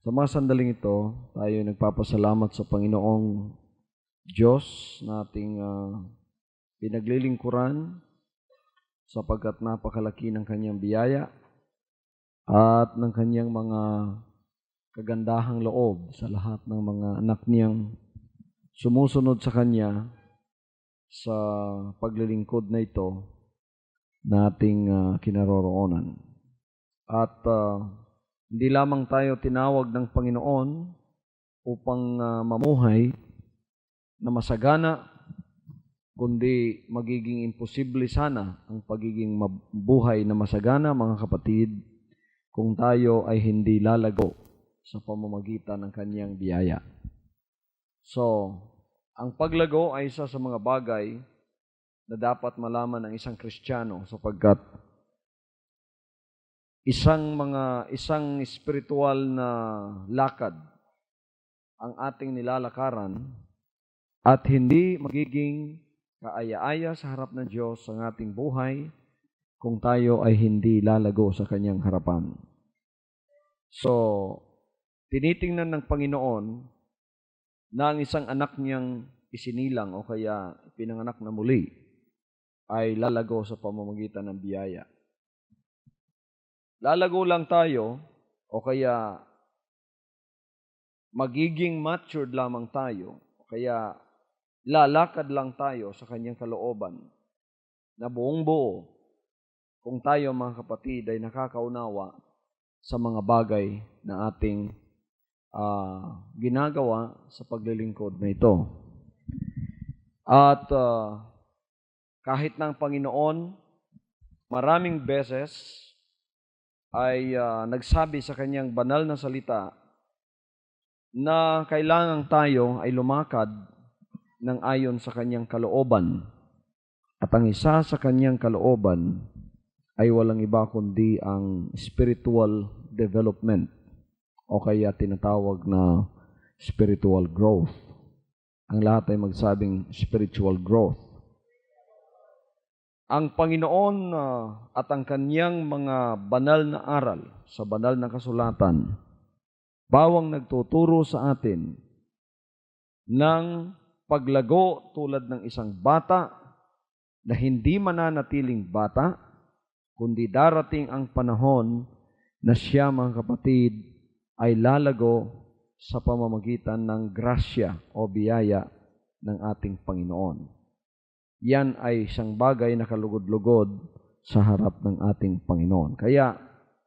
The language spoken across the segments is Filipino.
Sa mga sandaling ito, tayo nagpapasalamat sa Panginoong Diyos na ating pinaglilingkuran sapagkat napakalaki ng kanyang biyaya at ng kanyang mga kagandahang loob sa lahat ng mga anak niyang sumusunod sa kanya sa paglilingkod na ito na ating kinaroroonan. At hindi lamang tayo tinawag ng Panginoon upang mamuhay na masagana, kundi magiging imposible sana ang pagiging mabuhay na masagana, mga kapatid, kung tayo ay hindi lalago sa pamamagitan ng kanyang biyaya. So, ang paglago ay isa sa mga bagay na dapat malaman ng isang Kristiyano sapagkat isang spiritual na lakad ang ating nilalakaran at hindi magiging kaaya-aya sa harap ng Diyos ang ating buhay kung tayo ay hindi lalago sa kanyang harapan. So, tinitingnan ng Panginoon na ang isang anak niyang isinilang o kaya pinanganak na muli ay lalago sa pamamagitan ng biyaya. Lalago lang tayo o kaya magiging matured lamang tayo o kaya lalakad lang tayo sa kanyang kalooban na buong buo kung tayo, mga kapatid, ay nakakaunawa sa mga bagay na ating ginagawa sa paglilingkod na ito. At kahit ng Panginoon maraming beses ay nagsabi sa kanyang banal na salita na kailangan tayo ay lumakad ng ayon sa kanyang kalooban. At ang isa sa kanyang kalooban ay walang iba kundi ang spiritual development o kaya tinatawag na spiritual growth. Ang lahat ay magsabing spiritual growth. Ang Panginoon at ang kanyang mga banal na aral sa banal na kasulatan, bawang nagtuturo sa atin ng paglago tulad ng isang bata na hindi mananatiling bata, kundi darating ang panahon na siya, mga kapatid, ay lalago sa pamamagitan ng grasya o biyaya ng ating Panginoon. Yan ay isang bagay na kalugod-lugod sa harap ng ating Panginoon. Kaya,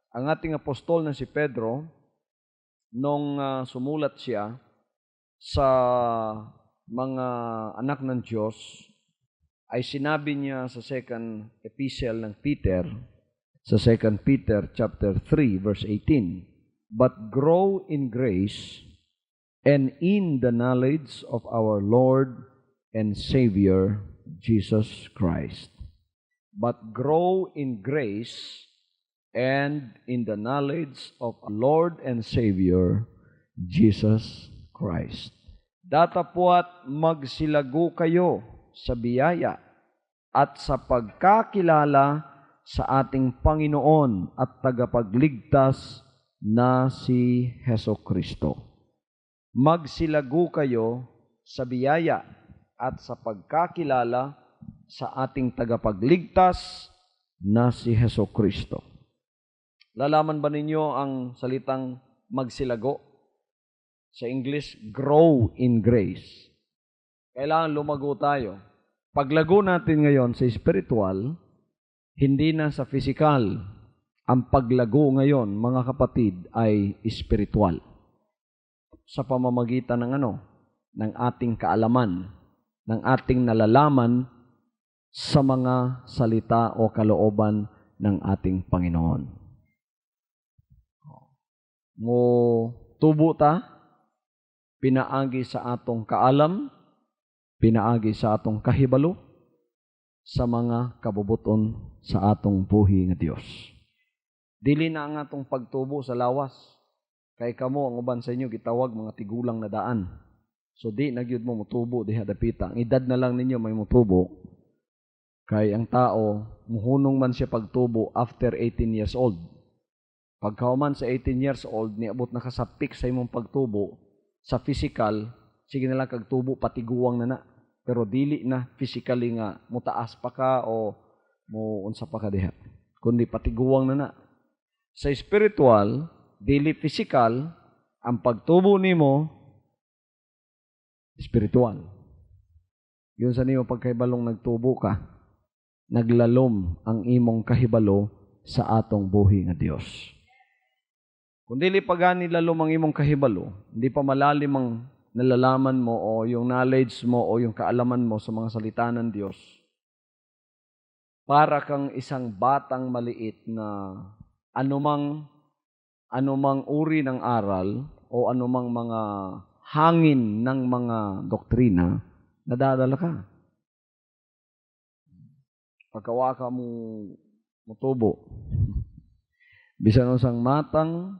ang ating apostol na si Pedro, nung sumulat siya sa mga anak ng Diyos, ay sinabi niya sa second epistle ng Peter, sa 2 Peter chapter 3, verse 18, "But grow in grace and in the knowledge of our Lord and Savior, Jesus Christ." But grow in grace and in the knowledge of our Lord and Savior, Jesus Christ. Datapwat magsilago kayo sa biyaya at sa pagkakilala sa ating Panginoon at tagapagligtas na si Hesukristo. Magsilago kayo sa biyaya at sa pagkakilala sa ating tagapagligtas na si Hesukristo. Lalaman ba ninyo ang salitang magsilago? Sa English, grow in grace. Kailangan lumago tayo. Paglago natin ngayon sa spiritual, hindi na sa physical. Ang paglago ngayon, mga kapatid, ay spiritual. Sa pamamagitan ng ng ating kaalaman, ng ating nalalaman sa mga salita o kalooban ng ating Panginoon. Mo tubo ta, pinaagi sa atong kaalam, pinaagi sa atong kahibalo, sa mga kabubuton sa atong buhi nga Dios. Dili na ang atong pagtubo sa lawas. Kay kamo ang uban sa inyo gitawag mga tigulang na daan. So di nagyud mo mutubo diha dapita. Ang edad na lang ninyo may mutubo. Kay ang tao muhunong man siya pagtubo after 18 years old. Pagkauman sa 18 years old, niabot na ka sa peak sa imong pagtubo, sa physical, sige na lang kagtubo, patiguwang na na. Pero dili na physically nga, mutaas pa ka o mo unsa pa ka diha. Kundi patiguwang na na. Sa spiritual, dili physical, ang pagtubo nimo spiritual. Yun sa nimo pagkahibalong nagtubo ka, naglalom ang imong kahibalo sa atong buhi nga Dios. Kung dili pa gani lalom ang imong kahibalo, hindi pa malalim ang nalalaman mo o yung knowledge mo o yung kaalaman mo sa mga salita ng Diyos, para kang isang batang maliit na anumang uri ng aral o anumang mga hangin ng mga doktrina, nadadala ka. Pagkawa ka mo mutubo. Bisan usang matang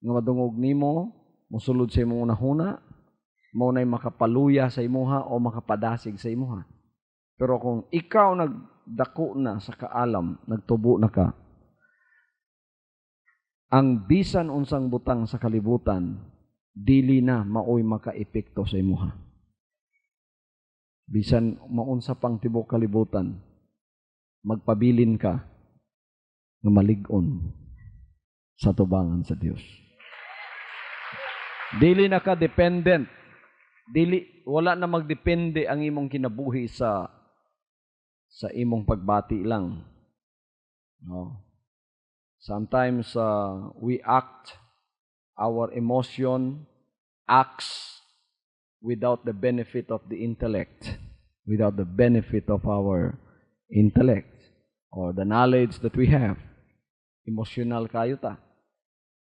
nga madungog nimo, musulod sa imong unahuna, mo na'y makapaluya sa imuha o makapadasig sa imuha. Pero kung ikaw nagdako na sa kaalam, nagtubo na ka, ang bisan unsang butang sa kalibutan, dili na maoy makaepekto sa imuha. Bisan maunsa pang tibok kalibutan, magpabilin ka nga malig-on sa tubangan sa Dios. Dili na ka dependent. Wala na magdepende ang imong kinabuhi sa imong pagbati lang. No. Sometimes we act, our emotion acts without the benefit of the intellect, without the benefit of our intellect or the knowledge that we have. Emotional kayo ta.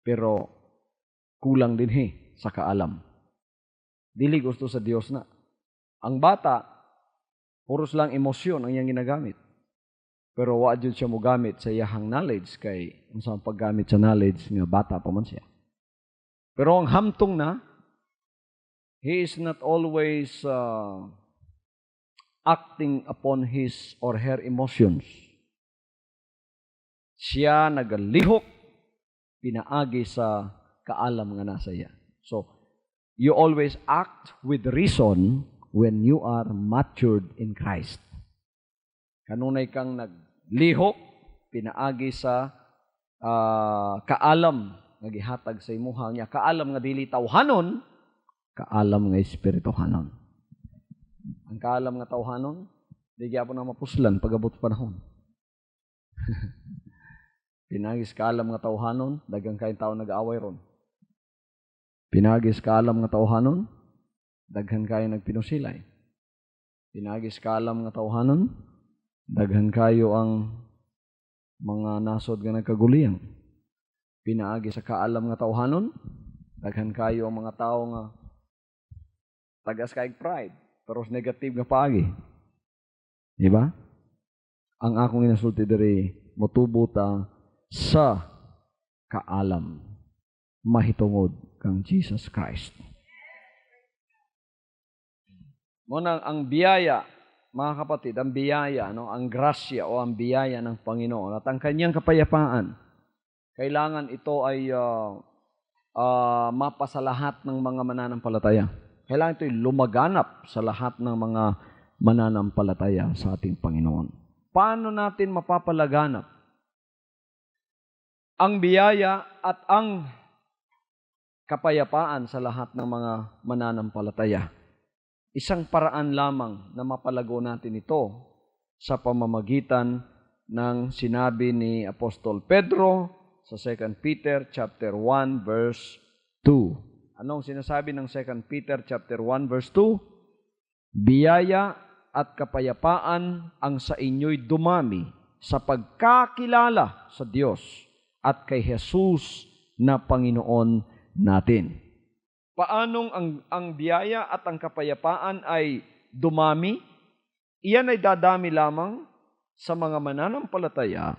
Pero kulang din sa kaalam. Dili gusto sa Dios na. Ang bata, puros lang emosyon ang iyang ginagamit. Pero wa jud siya mo gamit sa iyang knowledge kay unsa ang paggamit sa knowledge nga bata pa man siya. Pero ang hamtong na, he is not always acting upon his or her emotions. Siya nagalihok pinaagi sa kaalam nga nasa iya. So, you always act with reason when you are matured in Christ. Kanunay kang naglihok, pinaagi sa kaalam nga gihatag sa imuha niya. Kaalam nga dili tawhanon, kaalam nga espirituhanon. Ang kaalam nga tawhanon, di gyapon na mapuslan pag-abot panahon. Pinagis kaalam nga tawhanon, daghang kay tawo nag-aaway ron. Pinagis kaalam nga tawhanon, daghan kayo nagpinusilay. Pinagis kaalam nga tawhanon, daghan kayo ang mga nasod nga nagkaguliyang. Pinaagi sa kaalam nga tawhanon, daghan kayo ang mga tao nga tagas kaig pride, pero negative nga paagi. Di ba? Ang akong inasulti diri, motubo ta sa kaalam, mahitungod kang Jesus Christ. Muna ang biyaya, mga kapatid, ang biyaya, no, ang grasya o ang biyaya ng Panginoon at ang kanyang kapayapaan, kailangan ito ay mapa sa lahat ng mga mananampalataya. Kailangan ito'y lumaganap sa lahat ng mga mananampalataya sa ating Panginoon. Paano natin mapapalaganap ang biyaya at ang kapayapaan sa lahat ng mga mananampalataya? Isang paraan lamang na mapalago natin ito sa pamamagitan ng sinabi ni Apostol Pedro sa 2 Peter chapter 1 verse 2. Anong sinasabi ng 2 Peter chapter 1 verse 2? Biyaya at kapayapaan ang sa inyo'y dumami sa pagkakilala sa Diyos at kay Jesus na Panginoon natin. Paanong ang biyaya at ang kapayapaan ay dumami? Iyan ay dadami lamang sa mga mananampalataya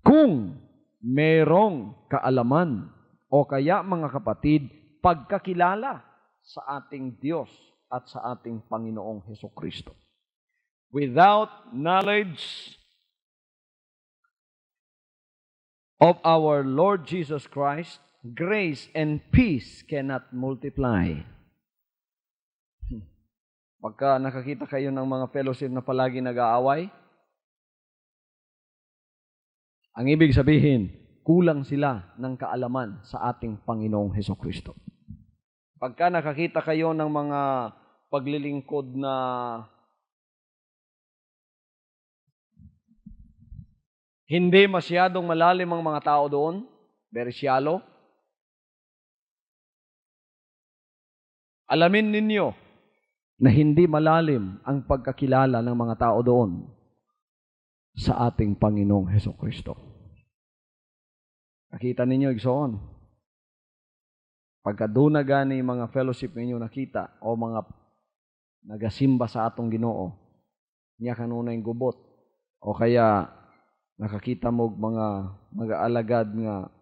kung merong kaalaman o kaya mga kapatid, pagkakilala sa ating Diyos at sa ating Panginoong Hesukristo. Without knowledge of our Lord Jesus Christ, grace and peace cannot multiply. Pagka nakakita kayo ng mga fellowship na palagi nag-aaway, ang ibig sabihin, kulang sila ng kaalaman sa ating Panginoong Hesukristo. Pagka nakakita kayo ng mga paglilingkod na hindi masyadong malalim ang mga tao doon, very shallow, alamin ninyo na hindi malalim ang pagkakilala ng mga tao doon sa ating Panginoong Hesukristo. Nakita ninyo, igsoon. Pagka doon na gani mga fellowship ninyo nakita o mga nagasimba sa atong Ginoo, niya kanunay gubot o kaya nakakita mo mga mag-aalagad nga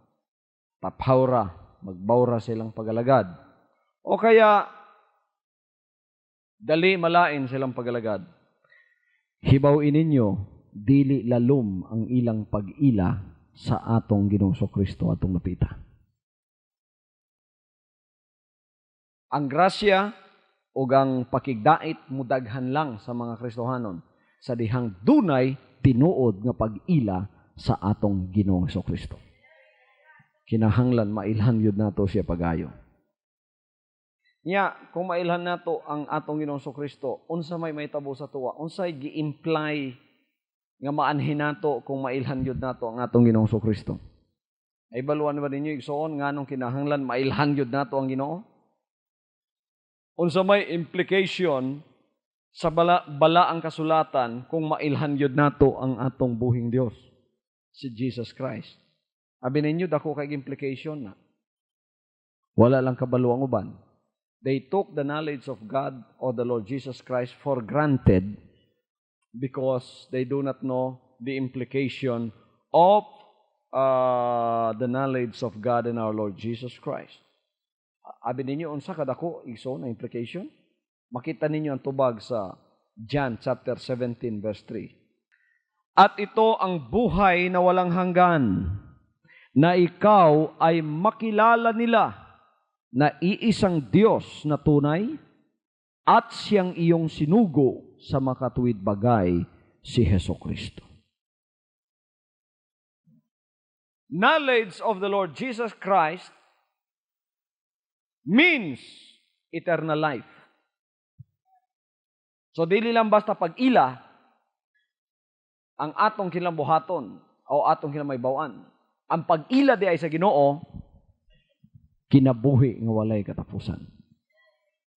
tapawra, magbawra silang pagalagad. O kaya dali malain silang pagalagad. Hibawin ninyo, dili lalom ang ilang pag-ila sa atong Ginoong Kristo atong napita. Ang grasya o ang pakigdait mudaghan lang sa mga Kristohanon sa dihang dunay tinuod nga pag-ila sa atong Ginoong Kristo. Kinahanglan mailhan yun nato siya pagayo. Nya, kung mailhan nato ang atong Ginoong Kristo, unsa may mahitabo sa tuwa, unsay gi-imply nga maanhin nato kung mailhan yun nato ang atong Ginoong Kristo. Ay baluan ba ninyo igsoon nganong kinahanglan mailhan yun nato ang Ginoo? Unsa may implication sa bala ang kasulatan kung mailhan yun nato ang atong buhing Dios, si Jesus Christ. Abi ninyo dako kay implication na. Wala lang kabaluang uban. They took the knowledge of God or the Lord Jesus Christ for granted because they do not know the implication of the knowledge of God and our Lord Jesus Christ. Abi ninyo, unsa kadako igsoon na implication? Makita ninyo ang tubag sa John chapter 17 verse 3. At ito ang buhay na walang hanggan, na ikaw ay makilala nila na iisang Diyos na tunay at siyang iyong sinugo sa makatuwid bagay, si Hesukristo. Knowledge of the Lord Jesus Christ means eternal life. So, dili lang basta pag-ila ang atong kinambuhaton o atong kinamaybawan. Ang pag-ila di ay sa Ginoo, kinabuhi nga walay katapusan.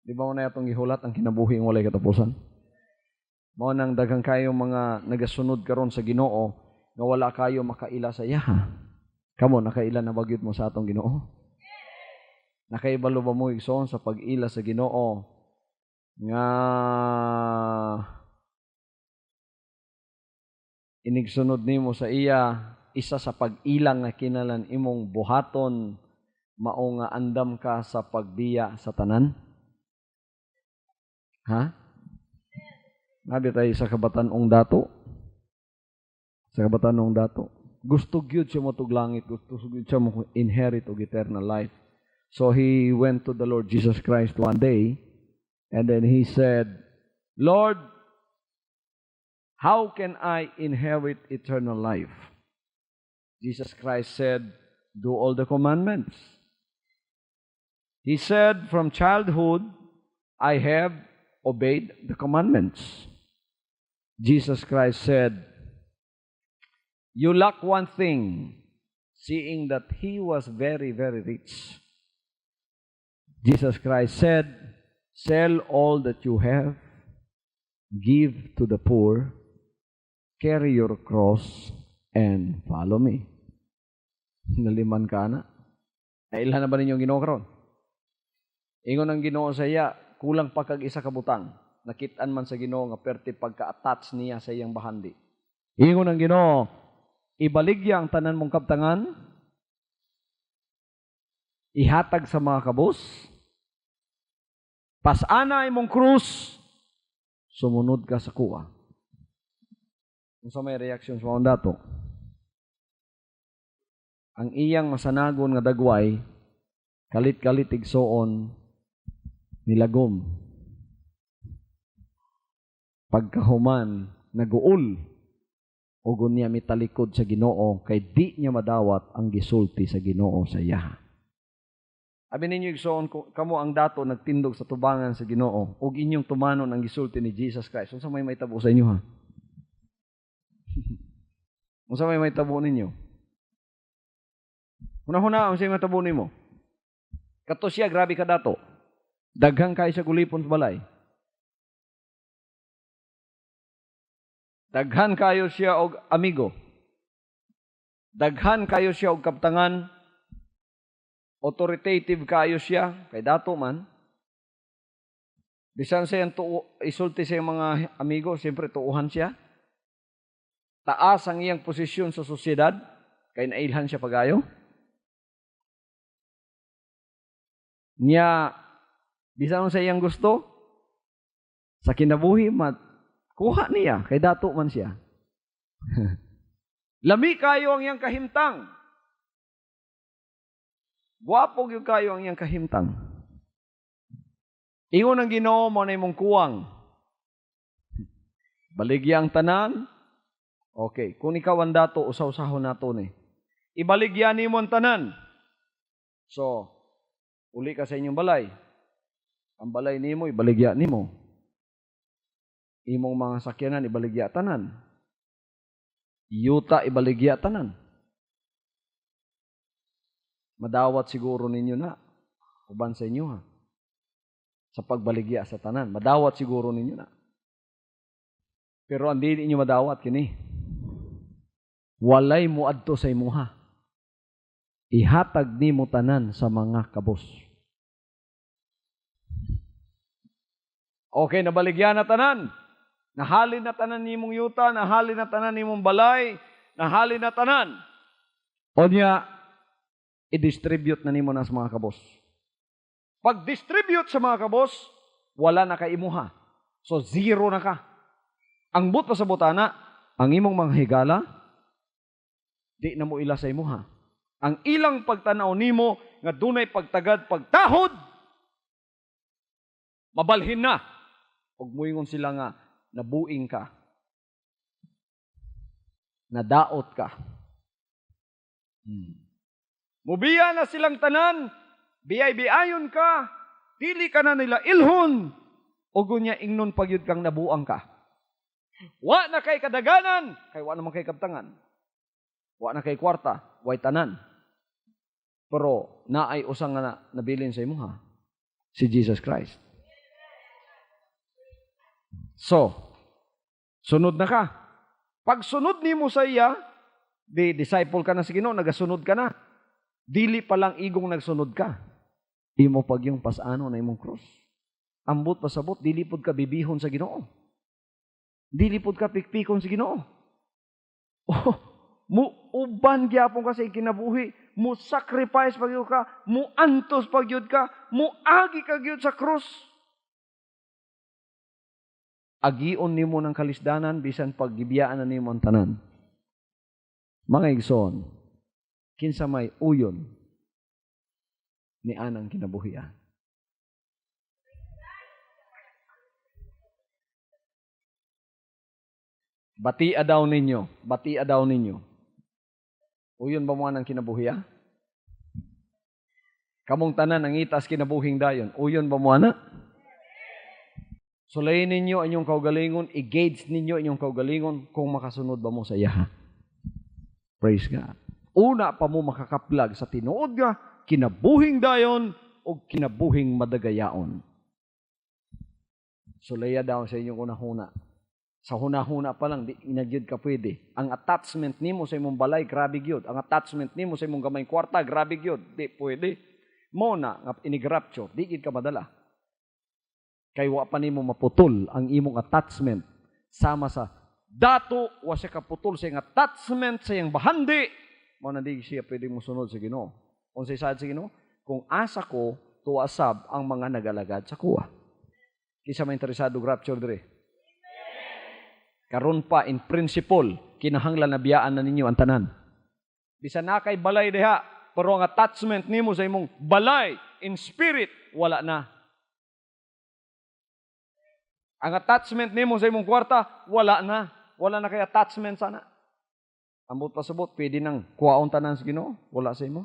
Di ba mo na itong gihulat ang kinabuhi nga walay katapusan? Mo nang daghang kayo mga nagasunod karon sa Ginoo nga wala kayo makaila sa iya. Kamo nakaila na bagyot mo sa atong Ginoo? Nakaibalo ba mo igsoon sa pag-ila sa Ginoo nga inigsunod nimo sa iya, isa sa pag-ilang nga kinalan imong buhaton mao nga andam ka sa pagbiya sa tanan? Ha? Nabi tayo sa kabatanong dato. Sa kabatanong dato. Gusto gyud siya mo tug langit, gusto gyud siya mo inherit og eternal life. So he went to the Lord Jesus Christ one day and then he said, Lord, how can I inherit eternal life? Jesus Christ said, do all the commandments. He said, from childhood, I have obeyed the commandments. Jesus Christ said, you lack one thing, seeing that he was very, very rich. Jesus Christ said, sell all that you have, give to the poor, carry your cross, and follow me. Naliman ka na. Nailhan na ba ninyo ang Ginoo karon? Ingon ang Ginoo sa iya, kulang pa kag isa ka butang. Nakit-an man sa Ginoo nga perti pagka-attach niya sa iyang bahandi. Ingon ang Ginoo, ibaligya ang tanan mong kabtangan, ihatag sa mga kabus, pasana imong krus, sumunod ka sa kuwa. Kung sa may reaksyon sa mga dato, ang iyang masanagon nga dagway, kalit-kalit igsoon, nilagom. Pagkahuman, naguol, o niya mitalikod sa Ginoo, kay di niya madawat ang gisulti sa Ginoo sa iya. Abi ninyo igsoon, kamo ang dato nagtindog sa tubangan sa Ginoo, ug inyong tumanon ang gisulti ni Jesus Christ. Unsa may maitabo sa inyo ha? Unsa may maitabo ninyo? Una-una, ang siyang matabo nimo. Kato siya, grabe ka dato. Daghang kayo sa gulipon sa balay. Daghan kayo siya og amigo. Daghan kayo siya og kaptangan. Authoritative kayo siya. Kay dato man. Bisan siya isulti sa mga amigo, siyempre tuuhan siya. Taas ang iyang posisyon sa sosyedad. Kay nailhan siya pagayo. Niya, bisan sa iyang gusto, sa kinabuhi, kuha niya, kay dato man siya. Lami kayo ang iyang kahimtang. Guwapo yung kayo ang iyang kahimtang. Ingon ang Ginoo mo na imong kuwang. Baligya ang tanan. Okay, kung ikaw ang dato, usaw-usahon nato ni. Ibaligya nimo ang tanan. So, uli ka sa inyong balay. Ang balay nimo, ibaligya nimo. Imong mga sakyanan, ibaligya tanan. Yuta, ibaligya tanan. Madawat siguro ninyo na. Uban sa inyo ha. Sa pagbaligya sa tanan. Madawat siguro ninyo na. Pero ang di ninyo madawat kini. Walay mo adto sa imuha. Ihatag nimo tanan sa mga kabos. Okay, nabaligyan na tanan. Nahalin na tanan nimong yuta, nahalin na tanan nimong balay, nahalin na tanan. O niya, i-distribute na nimo na sa mga kabos. Pag-distribute sa mga kabos, wala na kay imuha. So, zero na ka. Ang but pa sa butana, ang imong mga higala, di na mo ila sa imuha. Ang ilang pagtanaw nimo, nga dunay pagtagad, pagtahod, mabalhin na. Huwag moingon sila nga, nabuing ka. Nadaot ka. Mubiya na silang tanan, biyay-biyayon ka, dili ka na nila ilhon, o gunya ingnon pagyud kang nabuang ka. Wa na kay kadaganan, kay wa naman kay kaptangan. Wa na kay kwarta, way tanan. Pero naay usang nga nabilin sa imuha, si Jesus Christ. So, sunod na ka. Pag sunod nimo sa iya, di disciple ka na sa Ginoo, nagasunod ka na. Dili pa lang igong nagsunod ka. Imo pag yung pasano na imong cross. Ambot pasabot, dili pod ka bibihon sa Ginoo. Dili pod ka pikpikon sa Ginoo. Oh, uban gyapon ka sa kinabuhi, mo sacrifice pagyud ka, mo antos pagyud ka, mo agi ka gyud sa cross. Agion nimo ng kalisdanan bisan paggibiyaan na nimo ang tanan. Mga igsoon, kinsa may uyon ni anang kinabuhian. Batia daw ninyo. Uyon ba mo anang kinabuhian? Kamong tanan ang itas kinabuhing dayon. Uyon ba mo ana? Sulayin ninyo ang inyong kaugalingon, i-gauge ninyo inyong kaugalingon kung makasunod ba mo sa iya. Praise God. Una pa mo makakaplag sa tinuod nga, kinabuhing dayon o kinabuhing madagayaon. Sulaya daw sa inyong unahuna. Sa hunahuna pa lang, di inagyod ka pwede. Ang attachment nimo sa imong balay, grabe gyud. Ang attachment nimo sa imong gamay kwarta, grabe gyud. Di pwede. Mo na, nga inigrapture, di gid ka madala. Kay wa pa nimo maputol ang imong attachment sama sa dato wa siya kaputol sa iyang attachment sa iyang bahandi mo na di siya pwede mo sunod sa Ginoo. Unsay sad sa Ginoo? Kung asa ko tuasab ang mga nagalagad sa kuwa. Kisa may interesado rapture dire. Karon pa in principle kinahanglan na biyaan na ninyo ang tanan. Bisan na kay balay diha, pero ang attachment nimo sa imong balay in spirit wala na. Ang attachment nimo sa imong kwarta wala na. Wala na kay attachment sana. Ambot pasabot pwede nang kuwaon tanan sa Ginoo, wala sa imo.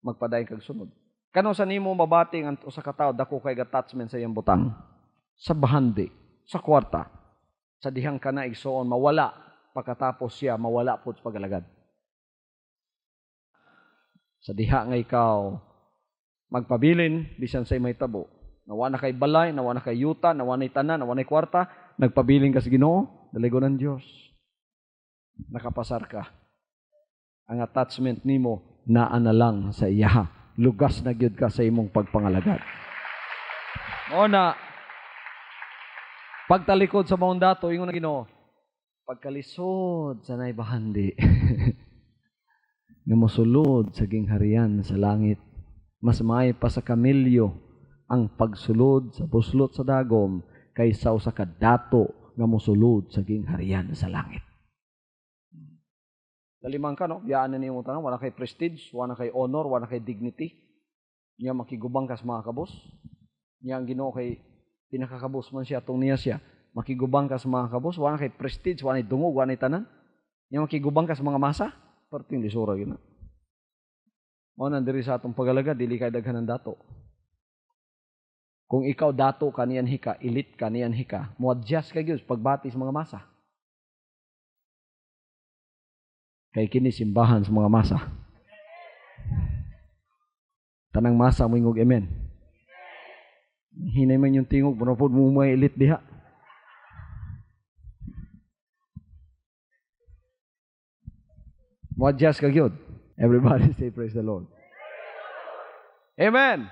Magpadayon kag sunod. Kano sa nimo mabating ang usa ka tawo dako kay attachment sa iyang butang? Sa bahandi, sa kwarta. Sa dihang kana igsoon mawala pagkatapos siya mawala pud sa pagalagad. Sa diha nga ikaw magpabilin bisan sa imay tabo. Nawa na kay balay, nawa na kay yuta, nawa na tanan, nawa na kwarta, nagpabilin ka sa Ginoo, daligo ng Dios. Nakapasar ka. Ang attachment nimo naa na lang sa iya. Lugas na gyud ka sa imong pagpangalagad. Una, pagtalikod sa maong dato, ingon na Ginoo, pagkalisod sa nay bahandi, nga mosulod sa gingharian sa langit, mas maay pa sa kamilyo ang pagsulod sa buslot sa dagom kaysa sa kadato nga mosulod sa gingharian sa langit. Dalimang ka, no? Biyaan na niyo mo tanong, wala kay prestige, wala kay honor, wala kay dignity. Niya makigubang ka sa mga kabos. Niya ang Ginoo kay pinakakabos man siya, atong niya siya. Makigubang ka sa mga kabos, wala kay prestige, wala dungog, wala tanan. Niya makigubang ka sa mga masa, perting lisura gina. Mo nandiri sa atong pagalaga, dili kay daghan ng dato. Kung ikaw dato ka niyan hika, elite ka niyan hika, mo adjust kay gyud pagbati sa mga masa. Kay kini simbahan sa mga masa. Tanang masa mo ingog amen. Hinay man yung tingog, punapod mo may elite diha. Mo adjust ka gyud. Everybody say praise the Lord. Amen.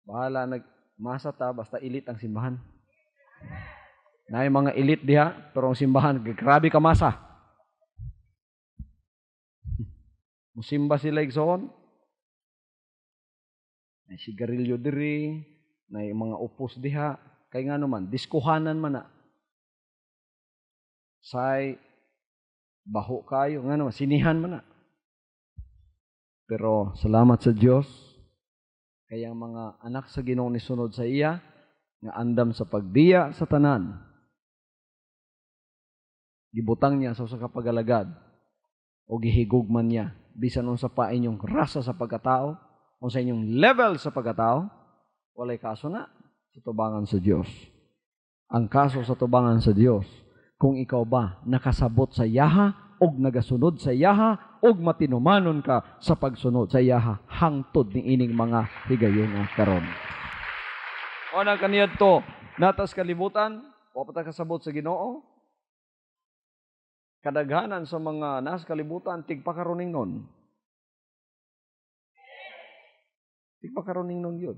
Bahala nagmasa ta basta elite ang simbahan. Na yung mga elite diha, pero ang simbahan, grabe ka masa. Musimba sila igsoon. May sigarilyo diri, may mga upos diha. Kaya nga naman, diskuhanan man na. Say, baho kayo. Nga naman, sinihan man na. Pero salamat sa Diyos. Kaya ang mga anak sa Ginoo ni sunod sa iya, nga andam sa pagbiya sa tanan. Gibutang niya sa usa ka pagalagad o gihigugman niya bisan unsa pa inyong rasa sa pagkatao o sa inyong level sa pagkatao, walay kaso na sa tubangan sa Dios. Ang kaso sa tubangan sa Dios, kung ikaw ba nakasabot sa yaha og nagasunod sa yaha og matinumanon ka sa pagsunod sa yaha hangtod ni ining mga higayon karon. O nang kaniyadto natas kalibutan, wa pa ta kasabot sa Ginoo. Kadaghanan sa mga nasa kalibutan, tigpakaruning nun. Tigpakaruning nun yun.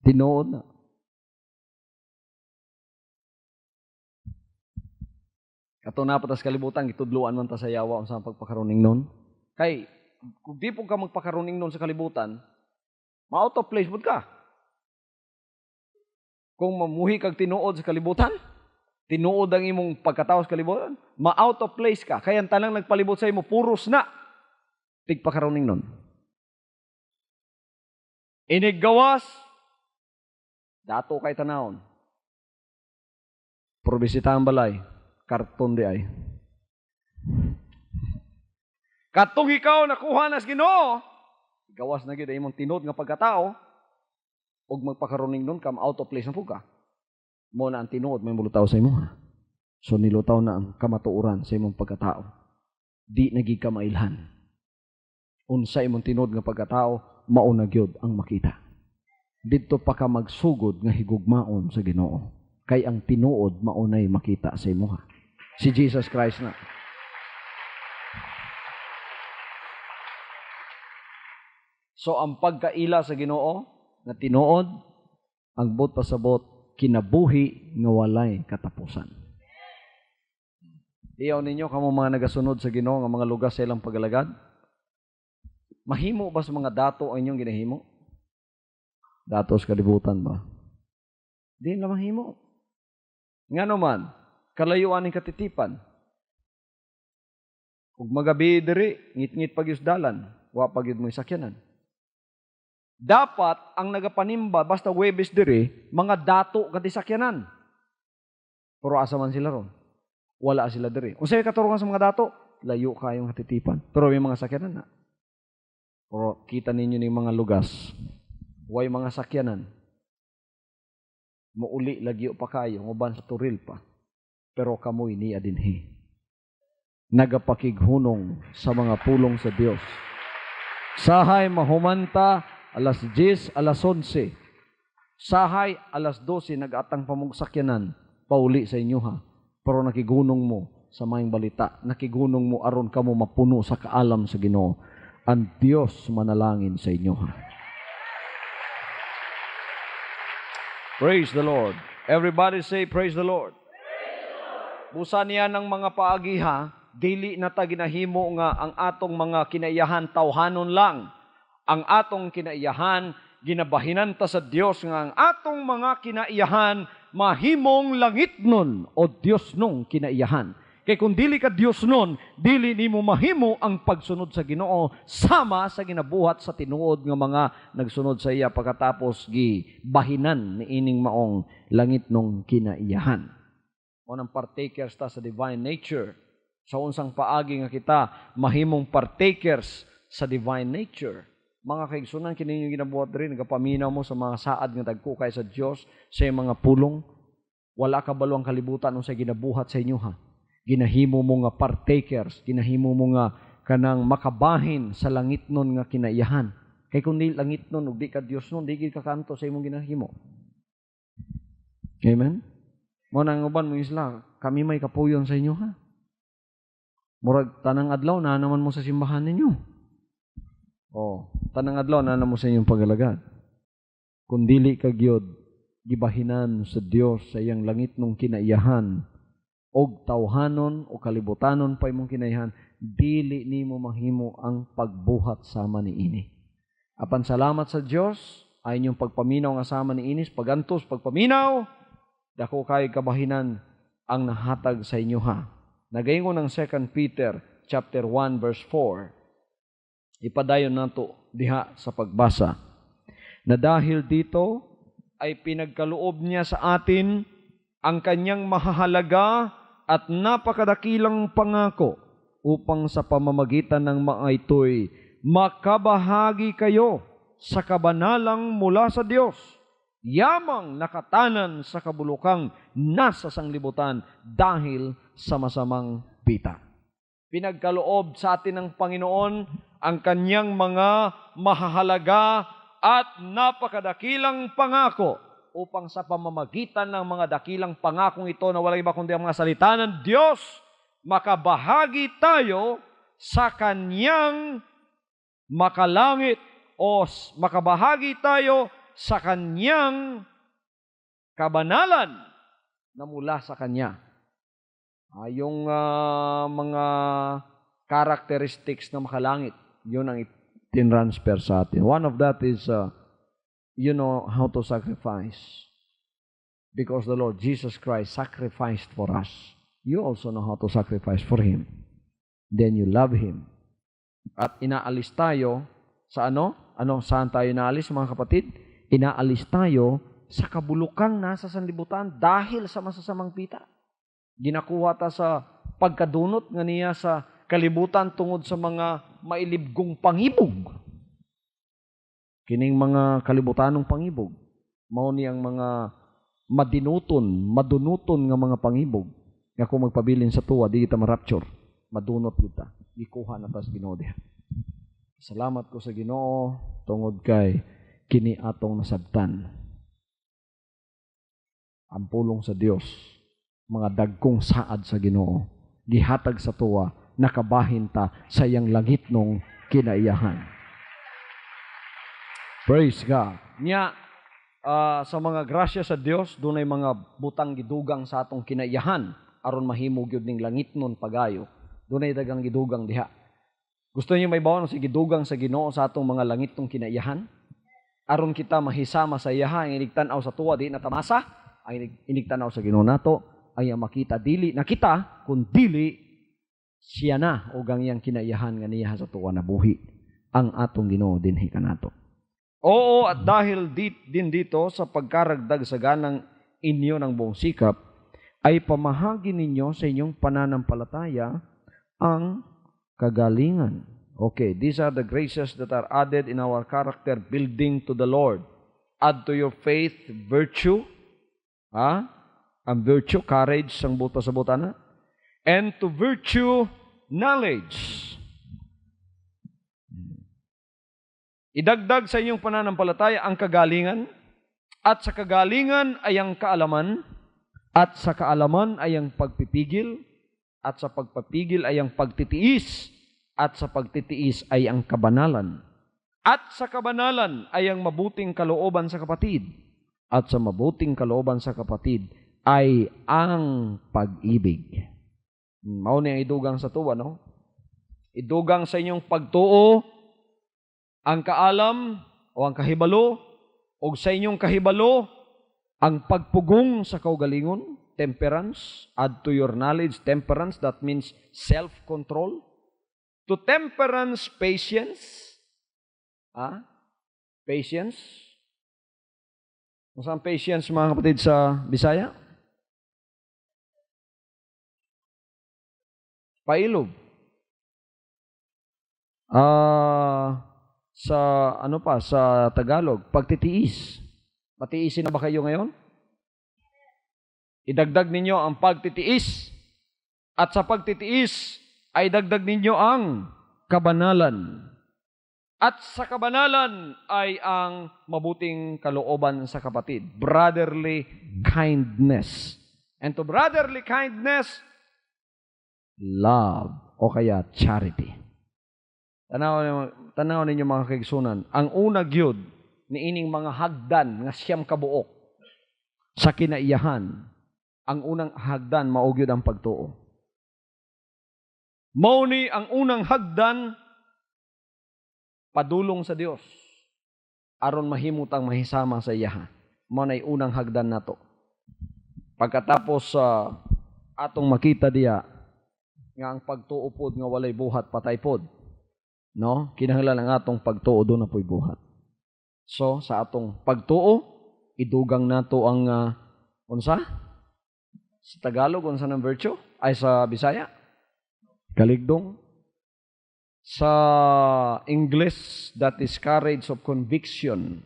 Tinood na. Kato na patas kalibutan, itudluan man ta sa yawa sa pagpakaruning nun. Kay, kung di po ka magpakaruning nun sa kalibutan, ma-out of place mo ka. Kung mamuhi kag tinuod sa kalibutan, tinuod ang imong pagkatao sa kalibutan, ma-out of place ka. Kaya ang tanang nagpalibot sa imo, puros na. Tigpakaruning nun. Iniggawas, dato kay tanawon. Probisita ang balay, karton di ay. Katong ikaw nakuha na sa Ginoo, gawas na gid imong tinuod nga pagkatao, og magpakaruning nun, come out of place na po ka. Mo na ang tinuod may mulutaw sa imo. So nilutaw na ang kamatuoran sa imong pagkatao. Di naging kamailhan. Unsa imong tinuod nga pagkatao, mao na gyud ang makita. Didto pa ka magsugod nga higugmaon sa Ginoo. Kay ang tinuod maunay makita sa imo. Si Jesus Christ na. So ang pagkaila sa Ginoo na tinuod, ang bot pasabot kinabuhi nga walay katapusan. Iyaw ninyo kamo mga nagasunod sa Ginoo nga mga lugar sa ilang pagalagad. Mahimo ba sa mga dato ang inyong ginahimo? Datos kalibutan ba? Di na mahimo. Nga naman, kalayuan ng katitipan. Ug magabi diri, ngit-ngit pagyusdalan, wa pagyud mo sakyanan. Dapat ang nagapanimba basta Huwebes diri, mga dato kati sakyanan. Pero asa man sila ron? Wala sila diri. Unsay katurungan sa mga dato? Layo kayong hatitipan. Pero may mga sakyanan na. Pero kita ninyo ning mga lugas, way mga sakyanan. Muuli lagyo pa kayo, nguban sa turil pa. Pero kamoy niya dinhi. Nagapakighunong sa mga pulong sa Dios. Sahay mahumanta alas 10, alas 11. Sahay alas 12 nagatang pamugsakyanan pauli sa inyo ha. Pero nakigunong mo sa maayong balita, nakigunong mo aron kamo mapuno sa kaalam sa Ginoo. Ang Dios manalangin sa inyo ha. Praise the Lord. Everybody say praise the Lord. Busa niya ng mga paagiha, dili na ta ginahimo nga ang atong mga kinaiyahan tawhanon lang. Ang atong kinaiyahan, ginabahinan ta sa Dios nga ang atong mga kinaiyahan mahimong langit nun o Dios nung kinaiyahan. Kay kung dili ka Dios nun, dili nimo mahimo ang pagsunod sa Ginoo sama sa ginabuhat sa tinuod nga mga nagsunod sa iya pagkatapos gibahinan ni ining maong langit nung kinaiyahan. Unang partakers ta sa divine nature. Sa unsang paagi nga kita mahimong partakers sa divine nature. Mga kaigsunan kini yung ginabuhat rin, nagapaminaw mo sa mga saad nga tagkukay sa Dios sa mga pulong. Wala ka balong kalibutan sa ginabuhat sa inyo ha. Ginahimo mo nga partakers, ginahimo mo nga kanang makabahin sa langit nun nga kinaiyahan. Kay kung di langit nun, ug di ka Dios nun, di gid ka kanto sa imong ginahimo. Amen? Mo nang uban mo isla, kami may kapuyon sa inyo ha. Murag tanang adlaw na naman mo sa simbahan ninyo. Oh, tanang adlaw na naman mo sa inyong pagalagad. Kung dili ka gyud gibahinan sa Dios sa iyang langit nung kinaiyahan, og tawhanon o kalibutanon pa imong kinaiyahan, dili nimo mahimo ang pagbuhat sama ni ini. Apan salamat sa Dios ay inyong pagpaminaw nga sama ni inis, pagantos pagpaminaw, dako kay kabahinan ang nahatag sa inyo ha. Nagaingon ng 2 Peter chapter 1 verse 4. Ipadayon nato diha sa pagbasa. Na dahil dito ay pinagkaloob niya sa atin ang kanyang mahahalaga at napakadakilang pangako upang sa pamamagitan ng mga ito'y makabahagi kayo sa kabanalang mula sa Diyos, yamang nakatanan sa kabulukang nasa sanglibutan dahil sa masamang pita. Pinagkaloob sa atin ng Panginoon ang kanyang mga mahahalaga at napakadakilang pangako upang sa pamamagitan ng mga dakilang pangakong ito na walang iba kundi ang mga salita ng Diyos, makabahagi tayo sa kanyang makalangit o makabahagi tayo sa kanyang kabanalan na mula sa kanya. Yung mga characteristics na makalangit, yun ang itinransfer sa atin. One of that is you know how to sacrifice. Because the Lord Jesus Christ sacrificed for us. You also know how to sacrifice for Him. Then you love Him. At inaalis tayo sa ano? Saan tayo inaalis, mga kapatid? Inaalis tayo sa kabulukang nasa sanlibutan dahil sa masasamang pita. Ginakuha ta sa pagkadunot nga niya sa kalibutan tungod sa mga mailibgong pangibog. Kining mga kalibutanong pangibog, mao ni ang mga madunuton nga mga pangibog, nga kung magpabilin sa tuwa, di kita ma-rapture, madunot kita, ikuha na tas Ginoo diha. Salamat ko sa Ginoo, tungod kay kini atong nasabtan. Ang pulong sa Dios, mga dagkong saad sa Ginoo, gihatag sa tuwa, nakabahin ta sa iyang langit nung kinaiyahan. Praise God. Nya, sa mga grasya sa Dios, dunay mga butang gidugang sa atong kinaiyahan aron mahimo gyud ning langit nun pagayo. Dunay dagang gidugang diha. Gusto niyo may bawon sa gidugang sa Ginoo sa atong mga langit nung kinaiyahan? Aron kita mahisama sa iyaha, ang inigtanaw sa tuwa di na tamasa, ang inigtanaw sa Ginoo nato ay ang makita dili na kita kun dili siya na o gangyang kinaiyahan nga niya sa tuwa na buhi ang atong Ginoo dinhi kanato. Oo, at dahil din dito sa pagkaragdag sa ganang inyo ng buong sikap, ay pamahagi ninyo sa inyong pananampalataya ang kagalingan. Okay, these are the graces that are added in our character building to the Lord. Add to your faith, virtue, ang virtue, courage, sang buto sa butana, and to virtue, knowledge. Idagdag sa inyong pananampalataya ang kagalingan, at sa kagalingan ay ang kaalaman, at sa kaalaman ay ang pagpipigil, at sa pagpapigil ay ang pagtitiis, at sa pagtitiis ay ang kabanalan, at sa kabanalan ay ang mabuting kalooban sa kapatid, at sa mabuting kalooban sa kapatid ay ang pag-ibig. Mao ni ang idugang sa tuwa, no? Idugang sa inyong pagtuo ang kaalam o ang kahibalo, o sa inyong kahibalo ang pagpugong sa kaugalingon, temperance. Add to your knowledge temperance, that means self-control. To temperance, patience. Patience. Kung saan patience, mga kapatid, sa Bisaya? Pailog. Sa Tagalog, pagtitiis. Matiisin na ba kayo ngayon? Idagdag ninyo ang pagtitiis. At sa pagtitiis, ay dagdag ninyo ang kabanalan. At sa kabanalan ay ang mabuting kalooban sa kapatid. Brotherly kindness. And to brotherly kindness, love o kaya charity. Tanaw ninyo mga kaigsunan, ang unag yun ni ining mga hagdan nga siyam kabuok sa kinaiyahan, ang unang hagdan maugyod ang pagtuo. Mao ni ang unang hagdan padulong sa Dios aron mahimot ang mahisama sa iyaha. Mao nay unang hagdan nato. Pagkatapos atong makita diya nga ang pagtuo pod nga walay buhat patay pod. No? Kinahanglan ang atong pagtuo do na po'y buhat. So, sa atong pagtuo, idugang nato ang unsa? Sa Tagalog, unsa ng virtue? Ay sa Bisaya? Kaligdong. Sa English, that is courage of conviction.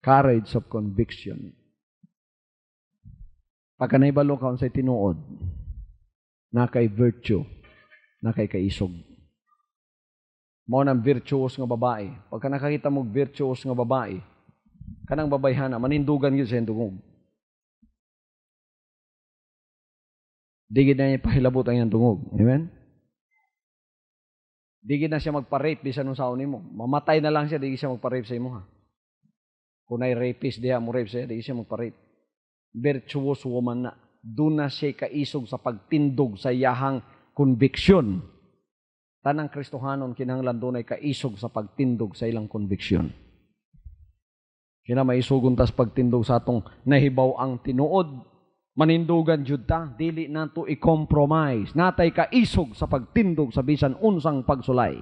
Courage of conviction. Pagka naibalo ka unsay tinuod, na kay virtue, na kay kaisog. Mao nang virtuous nga babae. Pagka nakakita mo virtuous nga babae, kanang babayhana, manindugan yun sa dungog. Digid na niya pahilabot ang iyang dungog. Amen? Digid na siya magpa-rape, di sa nung saon mo. Mamatay na lang siya, digid siya magpa-rape sa imo, ha? Kung ay rapist diha mo rape siya, digid siya magpa-rape. Virtuous woman na. Doon na siya kaisog sa pagtindog sa iyahang conviction. Tanang Kristohanon kinahanglan dunay kaisog sa pagtindog sa ilang conviction. Kina maisugon tas pagtindog sa atong nahibaw ang tinuod, manindugan jud ta, dili nato i-compromise. Natay kaisog sa pagtindog sa bisan unsang pagsulay.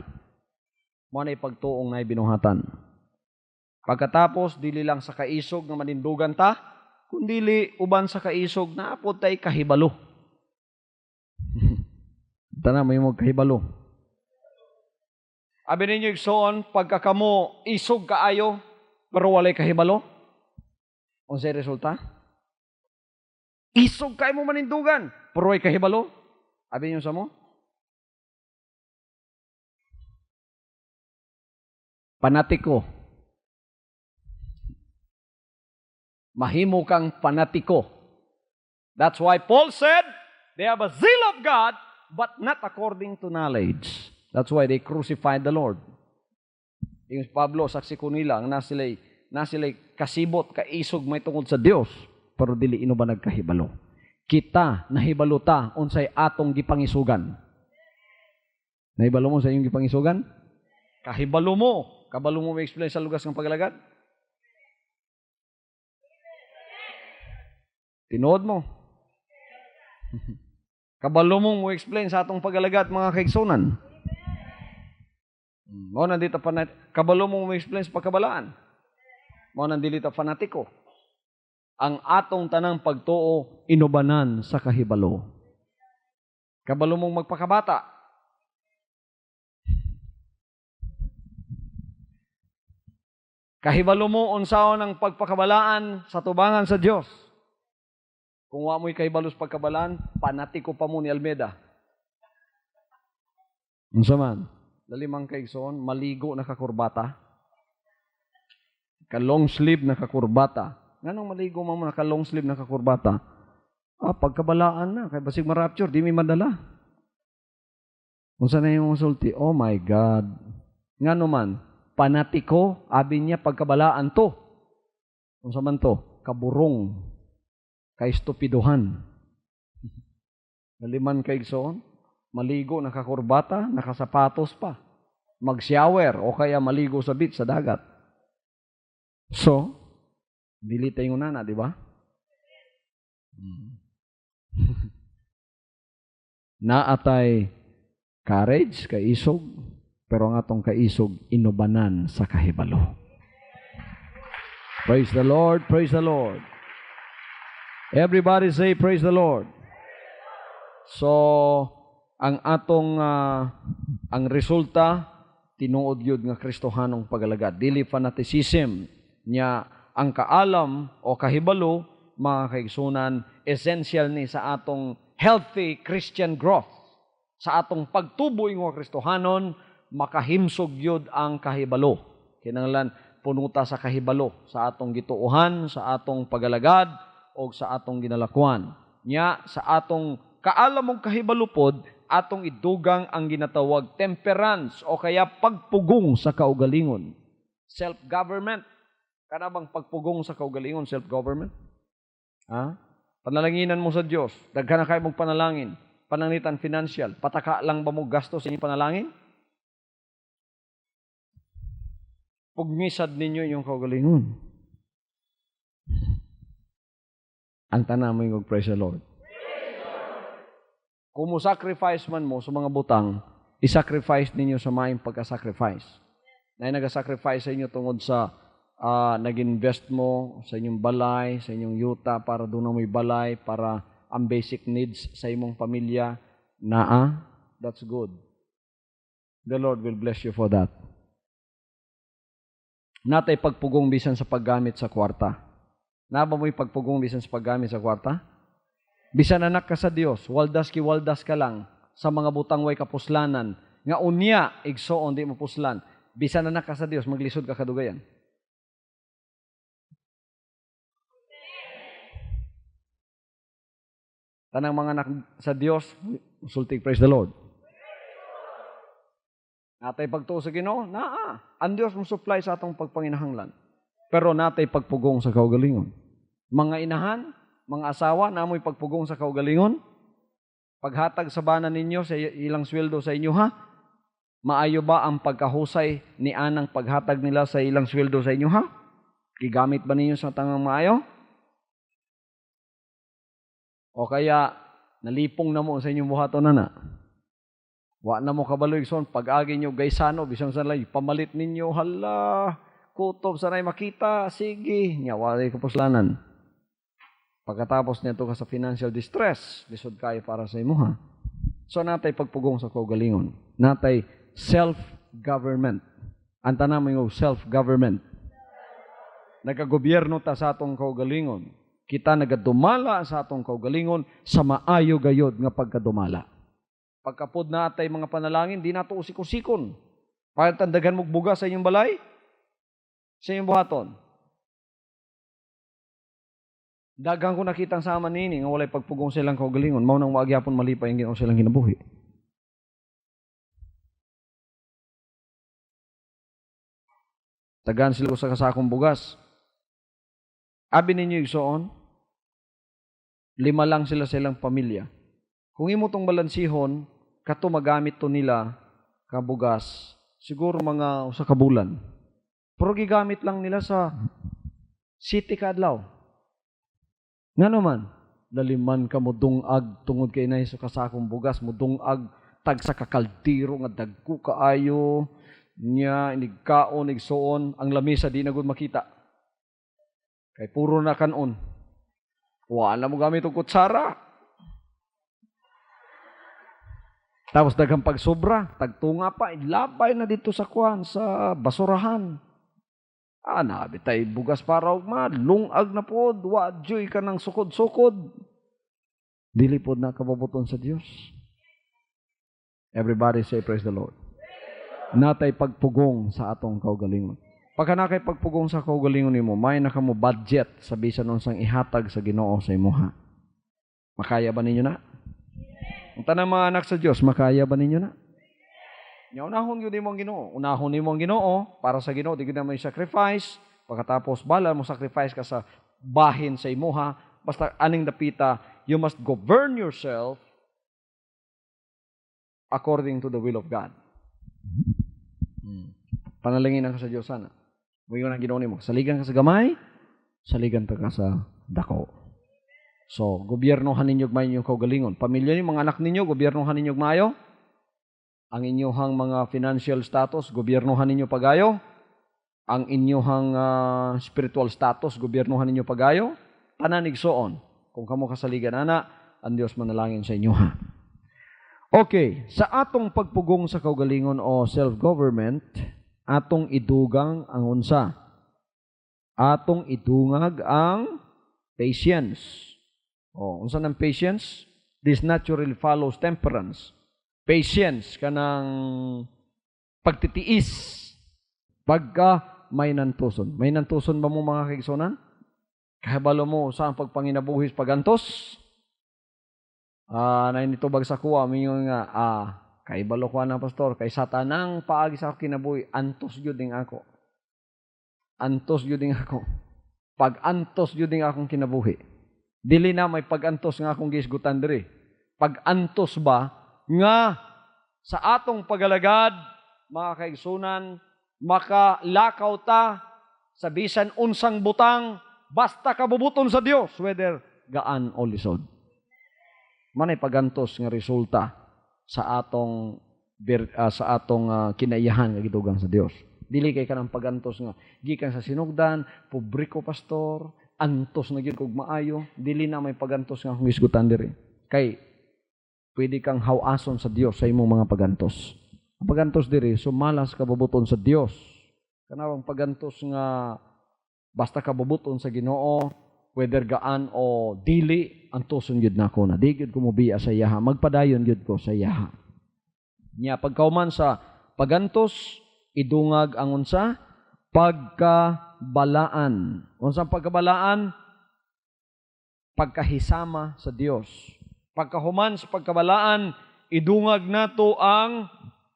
Mao nay pagtuong nay binuhatan. Pagkatapos dili lang sa kaisog nga manindugan ta, kundili uban sa kaisog na apod tay kahibalo. Tanan may mo kahibalo. Abi ninyo igsoon, pagkakamo isog kaayo, pero walay kahibalo, unsay resulta? Isog kayo mo manindugan, pero walay kahibalo. Abi ninyo sa mo? Panatiko. Mahimo kang panatiko. That's why Paul said, they have a zeal of God, but not according to knowledge. That's why they crucified the Lord. Yung Pablo, saksi ko nila, nasilay kasibot, kaisog may tungkol sa Dios, pero dili ino ba nagkahibalo? Kita, nahibalo ta, unsay atong gipangisugan. Nahibalo mo sa inyong gipangisugan? Kahibalo mo. Kabalo mo may explain sa lugas ng paglagad? Tinood mo. Kabalo mong mo explain sa atong pag-alagad mga kaigsunan. Mo nandito kabalo mong mo explain sa pagkabalaan. Mo nandito fanatiko. Ang atong tanang pagtuo inubanan sa kahibalo. Kabalo mong magpakabata. Kahibalo mo unsaon ang pagpakabalaan sa tubangan sa Dios. Kung wa mo'y kahibalos pagkabalaan, panatiko pa mo ni Almeida. Unsa man? Lalimang kaigsoon, maligo na kakurbata. Ka-long sleeve na kakurbata. Nganong maligo mo na ka-long sleeve na kakurbata? Pagkabalaan na. Kaya basig ma-rapture, di may madala. Kung saan na yung sulti, oh my God. Nga naman, panatiko, abi niya pagkabalaan to. Kung saan man to, kaburong, kaistupiduhan. Naliman kaigsoon, maligo, nakakurbata, nakasapatos pa. Mag-shower o kaya maligo sa beach, sa dagat. So, dili tayo na, di ba? Naatay courage, kaisog, pero ang atong kaisog, inubanan sa kahibalo. Praise the Lord, praise the Lord. Everybody say, praise the Lord. So, ang atong, ang resulta, tinuod yun nga Kristohanong pagalagad. Dili fanaticism niya ang kaalam o kahibalo, mga kaigsunan, essential ni sa atong healthy Christian growth. Sa atong pagtubo nga Kristohanon, makahimsog yun ang kahibalo. Kinanglan, punuta sa kahibalo, sa atong gituuhan, sa atong pagalagad, o sa atong ginalakuan. Nya, sa atong kaalam mong kahibalupod, atong idugang ang ginatawag temperance o kaya pagpugong sa kaugalingon. Self-government. Kanabang pagpugong sa kaugalingon, self-government? Panalanginan mo sa Diyos. Daghan na kayo mong panalangin. Panangitan financial. Pataka lang ba mo gasto sa inyong panalangin? Pugmisad ninyo yung kaugalingon. Ang tanan mo yung praise the Lord. Kung mo sacrifice man mo sa mga butang, isacrifice ninyo sa maing pagka-sacrifice. Na nag-sacrifice sa inyo tungod sa nag-invest mo sa inyong balay, sa inyong yuta, para doon na may balay, para ang basic needs sa imong pamilya, that's good. The Lord will bless you for that. Natay pagpugong bisan sa paggamit sa kwarta. Naba mo'y pagpugong bisan sa paggamit sa kwarta? Bisan anak ka sa Dios, waldas ka lang sa mga butang way kapuslanan. Nga unya, igsoon di mo puslan. Bisan anak ka sa Dios, maglisod ka kadugayan. Tanang mga anak sa Dios, sultig praise the Lord. Natay pagtuo sa Ginoo, ang Dios mo supply sa atong pagpanginahanglan. Pero natay pagpugong sa kaugalingon. Mga inahan, mga asawa, namoy pagpugong sa kaugalingon. Paghatag sa bana ninyo sa ilang sweldo sa inyo, maayo ba ang pagkahusay ni anang paghatag nila sa ilang sweldo sa inyo, Gigamit ba ninyo sa tangang maayo? O kaya, nalipong na mo sa inyong buhaton na. Wa na mo kabaloy son, pag-agi nyo gaysano, bisang sa lang, pamalit ninyo, hala, kutob sanay makita, sige, wala kapuslanan. Pagkatapos nito ka sa financial distress, lisod kayo para sa imo, So, natay pagpugong sa kaugalingon. Natay self-government. Anta naman yung self-government. Nagagobyerno ta sa atong kaugalingon. Kita nagadumala sa atong kaugalingon sa maayo gayod nga pagkadumala. Pagkapod natay mga panalangin, di nato usik-usikon. Pagtandagan mo bugas sa inyong balay, sa inyong buhaton. Dagang ko nakitang sama nini nga walay pagpugong silang kaugalingon, mao nang waagyapon malipay ang Ginoo silang ginabuhi. Tagaan sila sa kasakong bugas. Abi ninyo igsoon, 5 lang sila sa ilang pamilya. Kung imo tong balansihon, kato magamit to nila kabugas, siguro mga usa ka bulan. Pero gigamit lang nila sa city kadlaw. Nga naman, Daliman ka mo dungag tungod kay nay sa kasakong bugas mo dungag tag sa kakaldiro nga dagko kaayo nya inigkaon igsuon ang lamisa di na gud makita. Kay puro na kanon. Wala mo gamit og kutsara. Tapos daghang pagsobra, tagtunga pa, ilabay na dito sa kuan sa basurahan. Nabitay bugas para og lungag na pod, wadyoy ka ng sukod-sukod. Dili pod na kababuton sa Dios. Everybody say praise the Lord. Natay pagpugong sa atong kaugalingon. Pagka na kay pagpugong sa kaugalingon nimo, may na kamo budget sa bisan unsang ihatag sa Ginoo sa imuha. Makaya ba ninyo na? Ang tanang mga anak sa Diyos, makaya ba ninyo na? Unahon yun mo ang Ginoo. Unahon mo ang Ginoo para sa Ginoo, di ko na may sacrifice. Pagkatapos, bala mo sacrifice ka sa bahin sa imuha. Basta aning dapita, you must govern yourself according to the will of God. Panalangin ka sa Diyos sana. Huwag yun ang Ginoo mo. Saligan ka sa gamay, saligan ka sa dako. So, gobyernohan ninyo mayo yung kaugalingon. Pamilya niyo, mga anak ninyo, gobyernohan ninyo mayo. Ang inyong mga financial status, gobyernohan ninyo pagayo. Ang inyong spiritual status, gobyernohan ninyo pagayo. Tanan igsoon. Kung kamo kasaligan ana, ang Dios manalangin sa inyo ha. Okay, sa atong pagpugong sa kaugalingon o self-government, atong idugang ang unsa. Atong idungag ang patience. Unsa ng patience? This naturally follows temperance. Patience kanang pagtitiis pagka may nantuson. May nantuson ba mo mga kaigsonan? Kahabalo mo saan pagpanginabuhis pagantos? Na nito bag sa kuwa mingon nga kay balo ko na pastor kay satanang paagi sa kinabuhi antos gyud ding ako. Antos gyud ding ako. Pag antos gyud ding akong kinabuhi. Dili na may pag-antos nga akong gisgutan diri. Pag-antos ba nga sa atong pagalagad, mga kaigsunan, makalakaw ta sa bisan unsang butang, basta kabubuton sa Dios, whether gaan o lisod. Manay pag-antos nga resulta sa atong kinaiyahan nga gitugang sa Dios. Dili kay kanang pag-antos nga gikan sa sinugdan, pobriko pastor, antos na gyud kog maayo, dili na may pagantos nga akong isgutan diri. Kay pwede kang hawason sa Dios sa imong mga pagantos. Ang pagantos diri sumalas kabubuton sa Dios. Kanawang pagantos nga basta kabubuton sa Ginoo, whether gaan o dili, antoson gyud nako na. Di gyud ko mobiya sa iyaha, magpadayon gyud ko sa iyaha. Nya pagkauman sa pagantos, idungag ang unsa pagkabalaan. Unsang pagkabalaan? Pagkahisama sa Dios. Pagkahuman sa pagkabalaan, idungag nato ang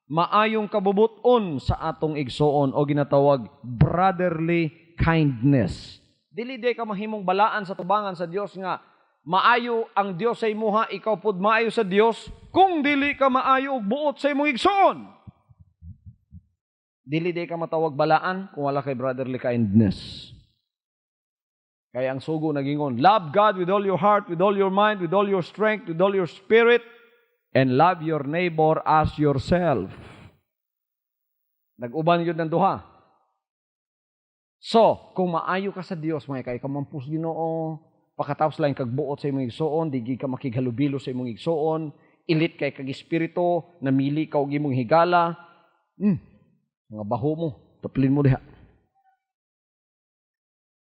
maayong kabubuton sa atong igsoon o ginatawag brotherly kindness. Dili day ka mahimong balaan sa tubangan sa Dios nga maayo ang Dios sa imuha, ikaw pud maayo sa Dios kung dili ka maayo og buot sa imong igsoon. Dili day ka matawag balaan kung wala kay brotherly kindness. Kaya ang sugo nagingon, love God with all your heart, with all your mind, with all your strength, with all your spirit, and love your neighbor as yourself. Nag-uban yun ng duha. So, kung maayo ka sa Dios, may kay kamampus Ginoo, pagkatapos lang kagbuot sa imong igsoon, di ka makighalubilo sa imong igsoon, ilit kay kag espiritu, namili ka og imong higala, mga baho mo, taplin mo diha.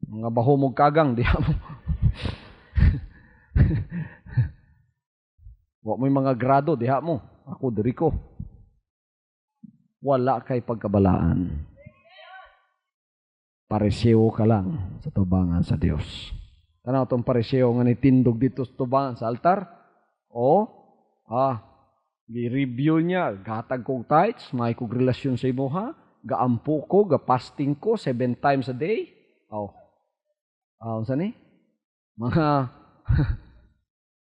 Mga baho mo kagang, diha mo. Wa mo mga grado, diha mo. Ako, diri ko. Wala kay pagkabalaan. Pareseo ka lang sa tubangan sa Dios. Tanaw itong pareseo nga nitindog dito sa tubangan sa altar? Gi-review niya, gatag kong tithes, may kong relasyon sa imuha, gaampo ko, ga-fasting ko 7 times a day. Saan mga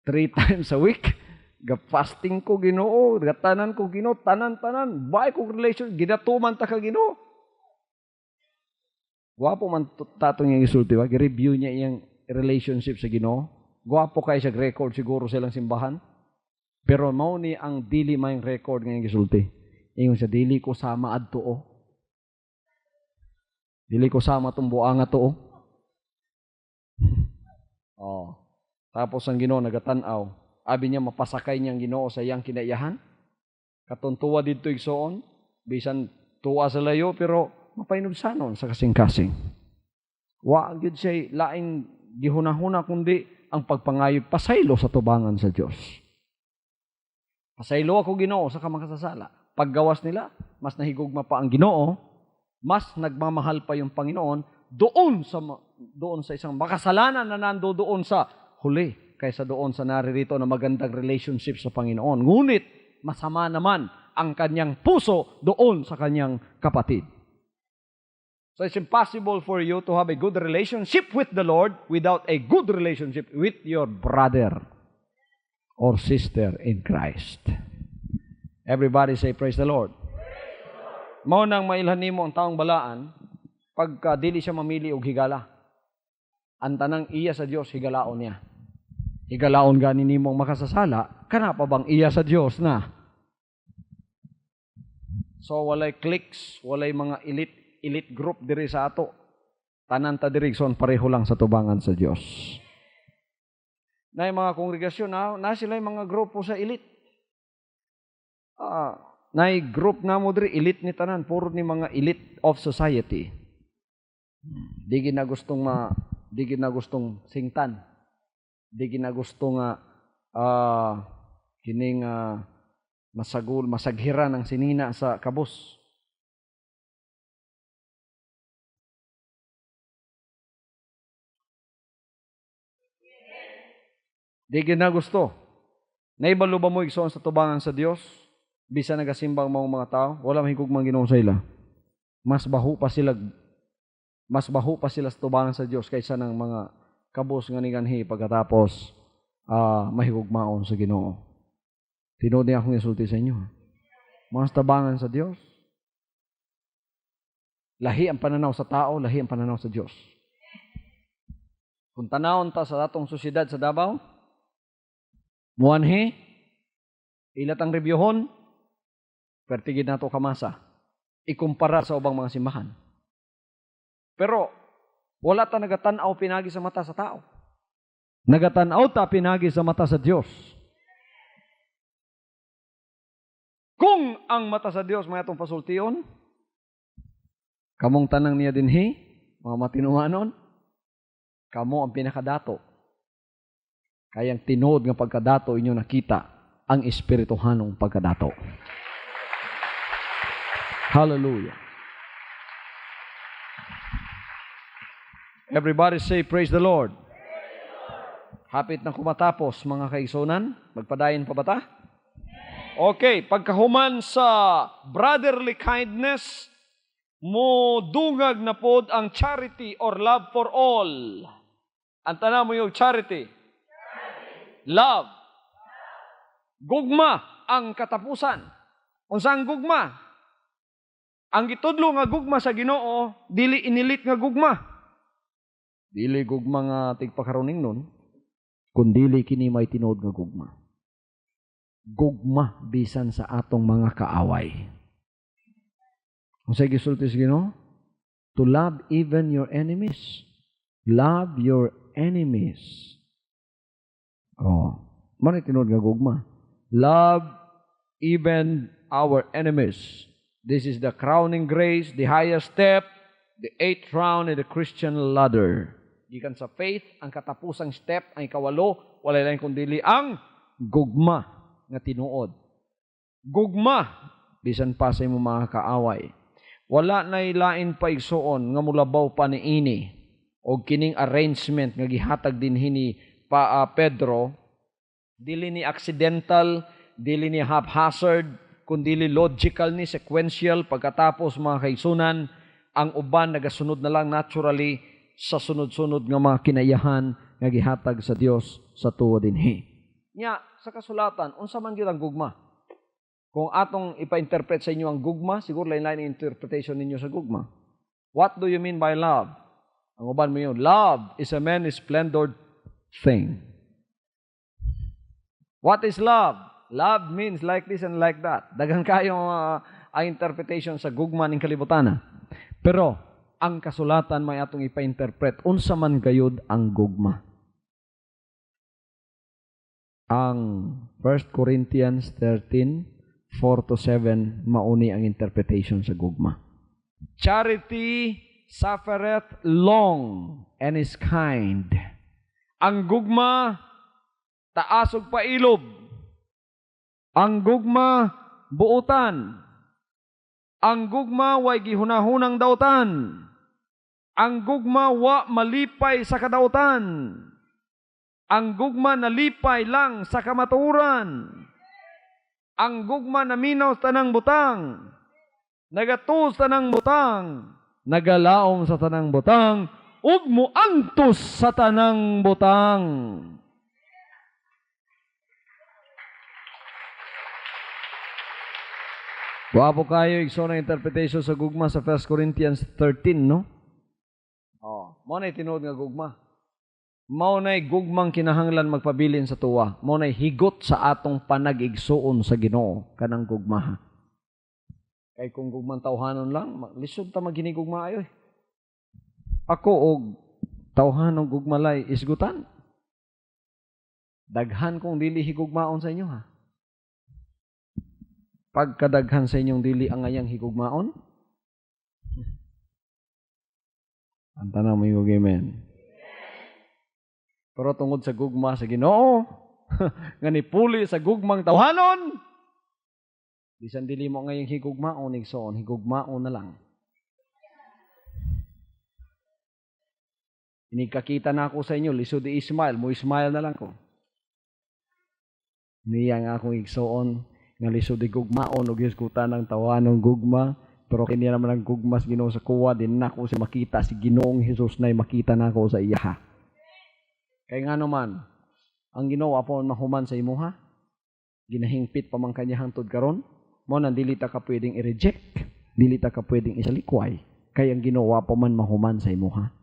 3 times a week, ga-fasting ko Ginoo, gatanan ko Ginoo, tanan-tanan, bay kong relation, ginatuman ta ka Ginoo. Wapo man tatong yung isulti, gi-review niya yung relationship sa Ginoo. Guwapo kay siya record siguro silang simbahan. Pero mao ni ang dili may record ngayong gisulti. Ingon sa dili ko sama adto o. Dili ko sama tong buanga to o. Oh. Tapos ang Ginoo nagatan-aw. Abi niya mapasakay niyang Ginoo sa iyang kinaiyahan. Katuntuwa didto igsoon, bisan tuwa sa layo pero mapainubsanon sa kasing-kasing. Wa gyud siya laing gihunahuna kundi ang pagpangayod pasaylo sa tubangan sa Dios. Pasaylo ako Ginoo sa kamakasasala. Paggawas nila, mas nahigugma pa ang Ginoo, mas nagmamahal pa yung Panginoon doon sa isang makasalanan na nando doon sa huli kaysa doon sa naririto na magandang relationship sa Panginoon. Ngunit masama naman ang kanyang puso doon sa kanyang kapatid. So it's impossible for you to have a good relationship with the Lord without a good relationship with your brother or sister in Christ. Everybody say, praise the Lord. Mao nang mailhan nimo ang taong balaan pagka dili siya mamili og higala. Ang tanang iya sa Dios higalaon niya. Higalaon gani nimong makasasala, kana pa bang iya sa Dios na? So walay cliques, walay mga elite group diri sa ato. Tanan ta dirigson pareho lang sa tubangan sa Dios. Na mga kongregasyon na sila mga grupo sa elite. Nay group na mo diri elite ni tanan, puro ni mga elite of society. Di gina gustong singtan. Di gina gusto nga kining masaghiran ang sinina sa kabus. Di gina gusto. Naibalo ba mo igsoon sa tubangan sa Dios? Bisa nagasimbang mga tao, wala mahigugmang Ginoo sa ila. Mas baho pa sila sa tubangan sa Dios kaysa ng mga kabos nga niganhi pagkatapos mahigugmaon sa Ginoo. Tinuod niya akong isulti sa inyo. Mas tabangan sa Dios. Lahi ang pananaw sa tao, lahi ang pananaw sa Dios. Kung tanawon ta sa atong sosyedad sa Davao, muanhi, ilat ang rebyuhon, pertigid na ito kamasa. Ikumpara sa ubang mga simbahan. Pero, wala ta nagatanaw pinagi sa mata sa tao. Nagatanaw ta pinagi sa mata sa Diyos. Kung ang mata sa Diyos may atong pasultion, kamong tanang niya dinhi, mga matinuhanon, kamo ang pinakadato. Kayang tinuod nga pagkadato inyo nakita ang espirituhanong pagkadato. Hallelujah. Everybody say, praise the Lord. Hapit na kumatapos, mga kaigsunan. Magpadayon pa ba ta? Okay, pagkahuman sa brotherly kindness, mo dungag na pod ang charity or love for all. Ang tanang mo yung charity. Love. Gugma ang katapusan. Unsang gugma? Ang gitudlo nga gugma sa Ginoo, dili inilit nga gugma. Dili gugma nga tigpakaruning nun, kundili kini may tinuod nga gugma. Gugma bisan sa atong mga kaaway. Unsay gisulti sa Ginoo? To love even your enemies. Love your enemies. Mano tinuod nga gugma? Love even our enemies. This is the crowning grace, the highest step, the 8th round in the Christian ladder. Gikan sa faith, ang katapusang step, ang ikawalo, wala lang kundili ang gugma nga tinuod. Gugma, bisan pa sa imong mga kaaway. Wala na ilain pa igsuon nga mulabaw pa niini o kining arrangement nga gihatag din hini pa Pedro, dili ni accidental, dili ni haphazard, kundili logical ni sequential pagkatapos mga kaigsunan, ang uban nagasunod na lang naturally sa sunod-sunod nga mga kinayahan nga gihatag sa Dios sa tuwa dinhi. Nya sa kasulatan unsa man gyud ang gugma? Kung atong ipa-interpret sa inyo ang gugma, siguro lain-lain ang interpretation ninyo sa gugma. What do you mean by love? Ang uban mo yun, love is a many splendored thing. What is love? Love means like this and like that. Daghang kayo ang interpretation sa gugma ning kalibutan. Pero ang kasulatan may atong ipa-interpret unsa man gayud ang gugma. Ang 1 Corinthians 13:4-7 mauni ang interpretation sa gugma. Charity suffereth long and is kind. Ang gugma taasog pailob. Ang gugma buutan. Ang gugma way gihunahunang dautan. Ang gugma wa malipay sa kadautan. Ang gugma nalipay lang sa kamaturan. Ang gugma naminaw sa tanang butang. Nagatus sa tanang butang. Nagalaom sa tanang butang. Ug muantos sa tanang butang. Wapo kayo, igso na interpretation sa gugma sa 1 Corinthians 13, no? Mao na'y tinuod nga gugma. Mao na'y gugmang kinahanglan magpabilin sa tuwa. Mao na'y higot sa atong panag-igsuon sa Ginoo kanang gugma. Kay kung gugmang tawhanon lang, lisod ta maghinigugma ayo. Ako og tawhanon gugmalay isgutan. Daghan kong dili higugmaon sa inyo, ha. Pagkadaghan sa inyong dili ang ayang higugmaon, anta na mo yung amen. Pero tungod sa gugma sa Ginoo, nga nipuli sa gugmang tawhanon, bisan dili mo ngayong higugmaon, igsoon, higugmaon na lang. Inikakita na ako sa inyo, lisod di ismile, mo ismile na lang ko. Niya nga akong igsoon, nga lisod di gugmaon o giskutan ng tawanong gugma, pero kini naman ang gugma sa Ginoo sa kuwa, din na ako si makita si Ginoong Hesus na makita na ako sa iya. Kaya nga naman, ang Ginoo apon mahuman sa imuha, ginahingpit pa man kanya hangtod karon, mo nang dili ta ka pwedeng i-reject, dili ta ka pwedeng isalikway, kaya ang Ginoo pa man mahuman sa imuha.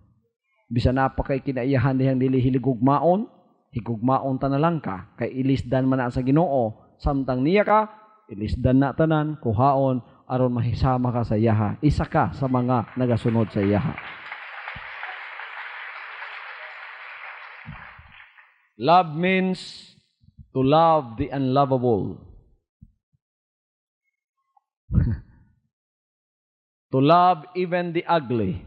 Bisa na pa kay kinaiyahan dihang dili hiligugmaon, higugmaon ta na lang ka, kay ilisdan man na sa Ginoo, samtang niya ka, ilisdan na tanan, kuhaon, aron mahisama ka sa iyaha. Isa ka sa mga nagasunod sa iyaha. Love means to love the unlovable. To love even the ugly.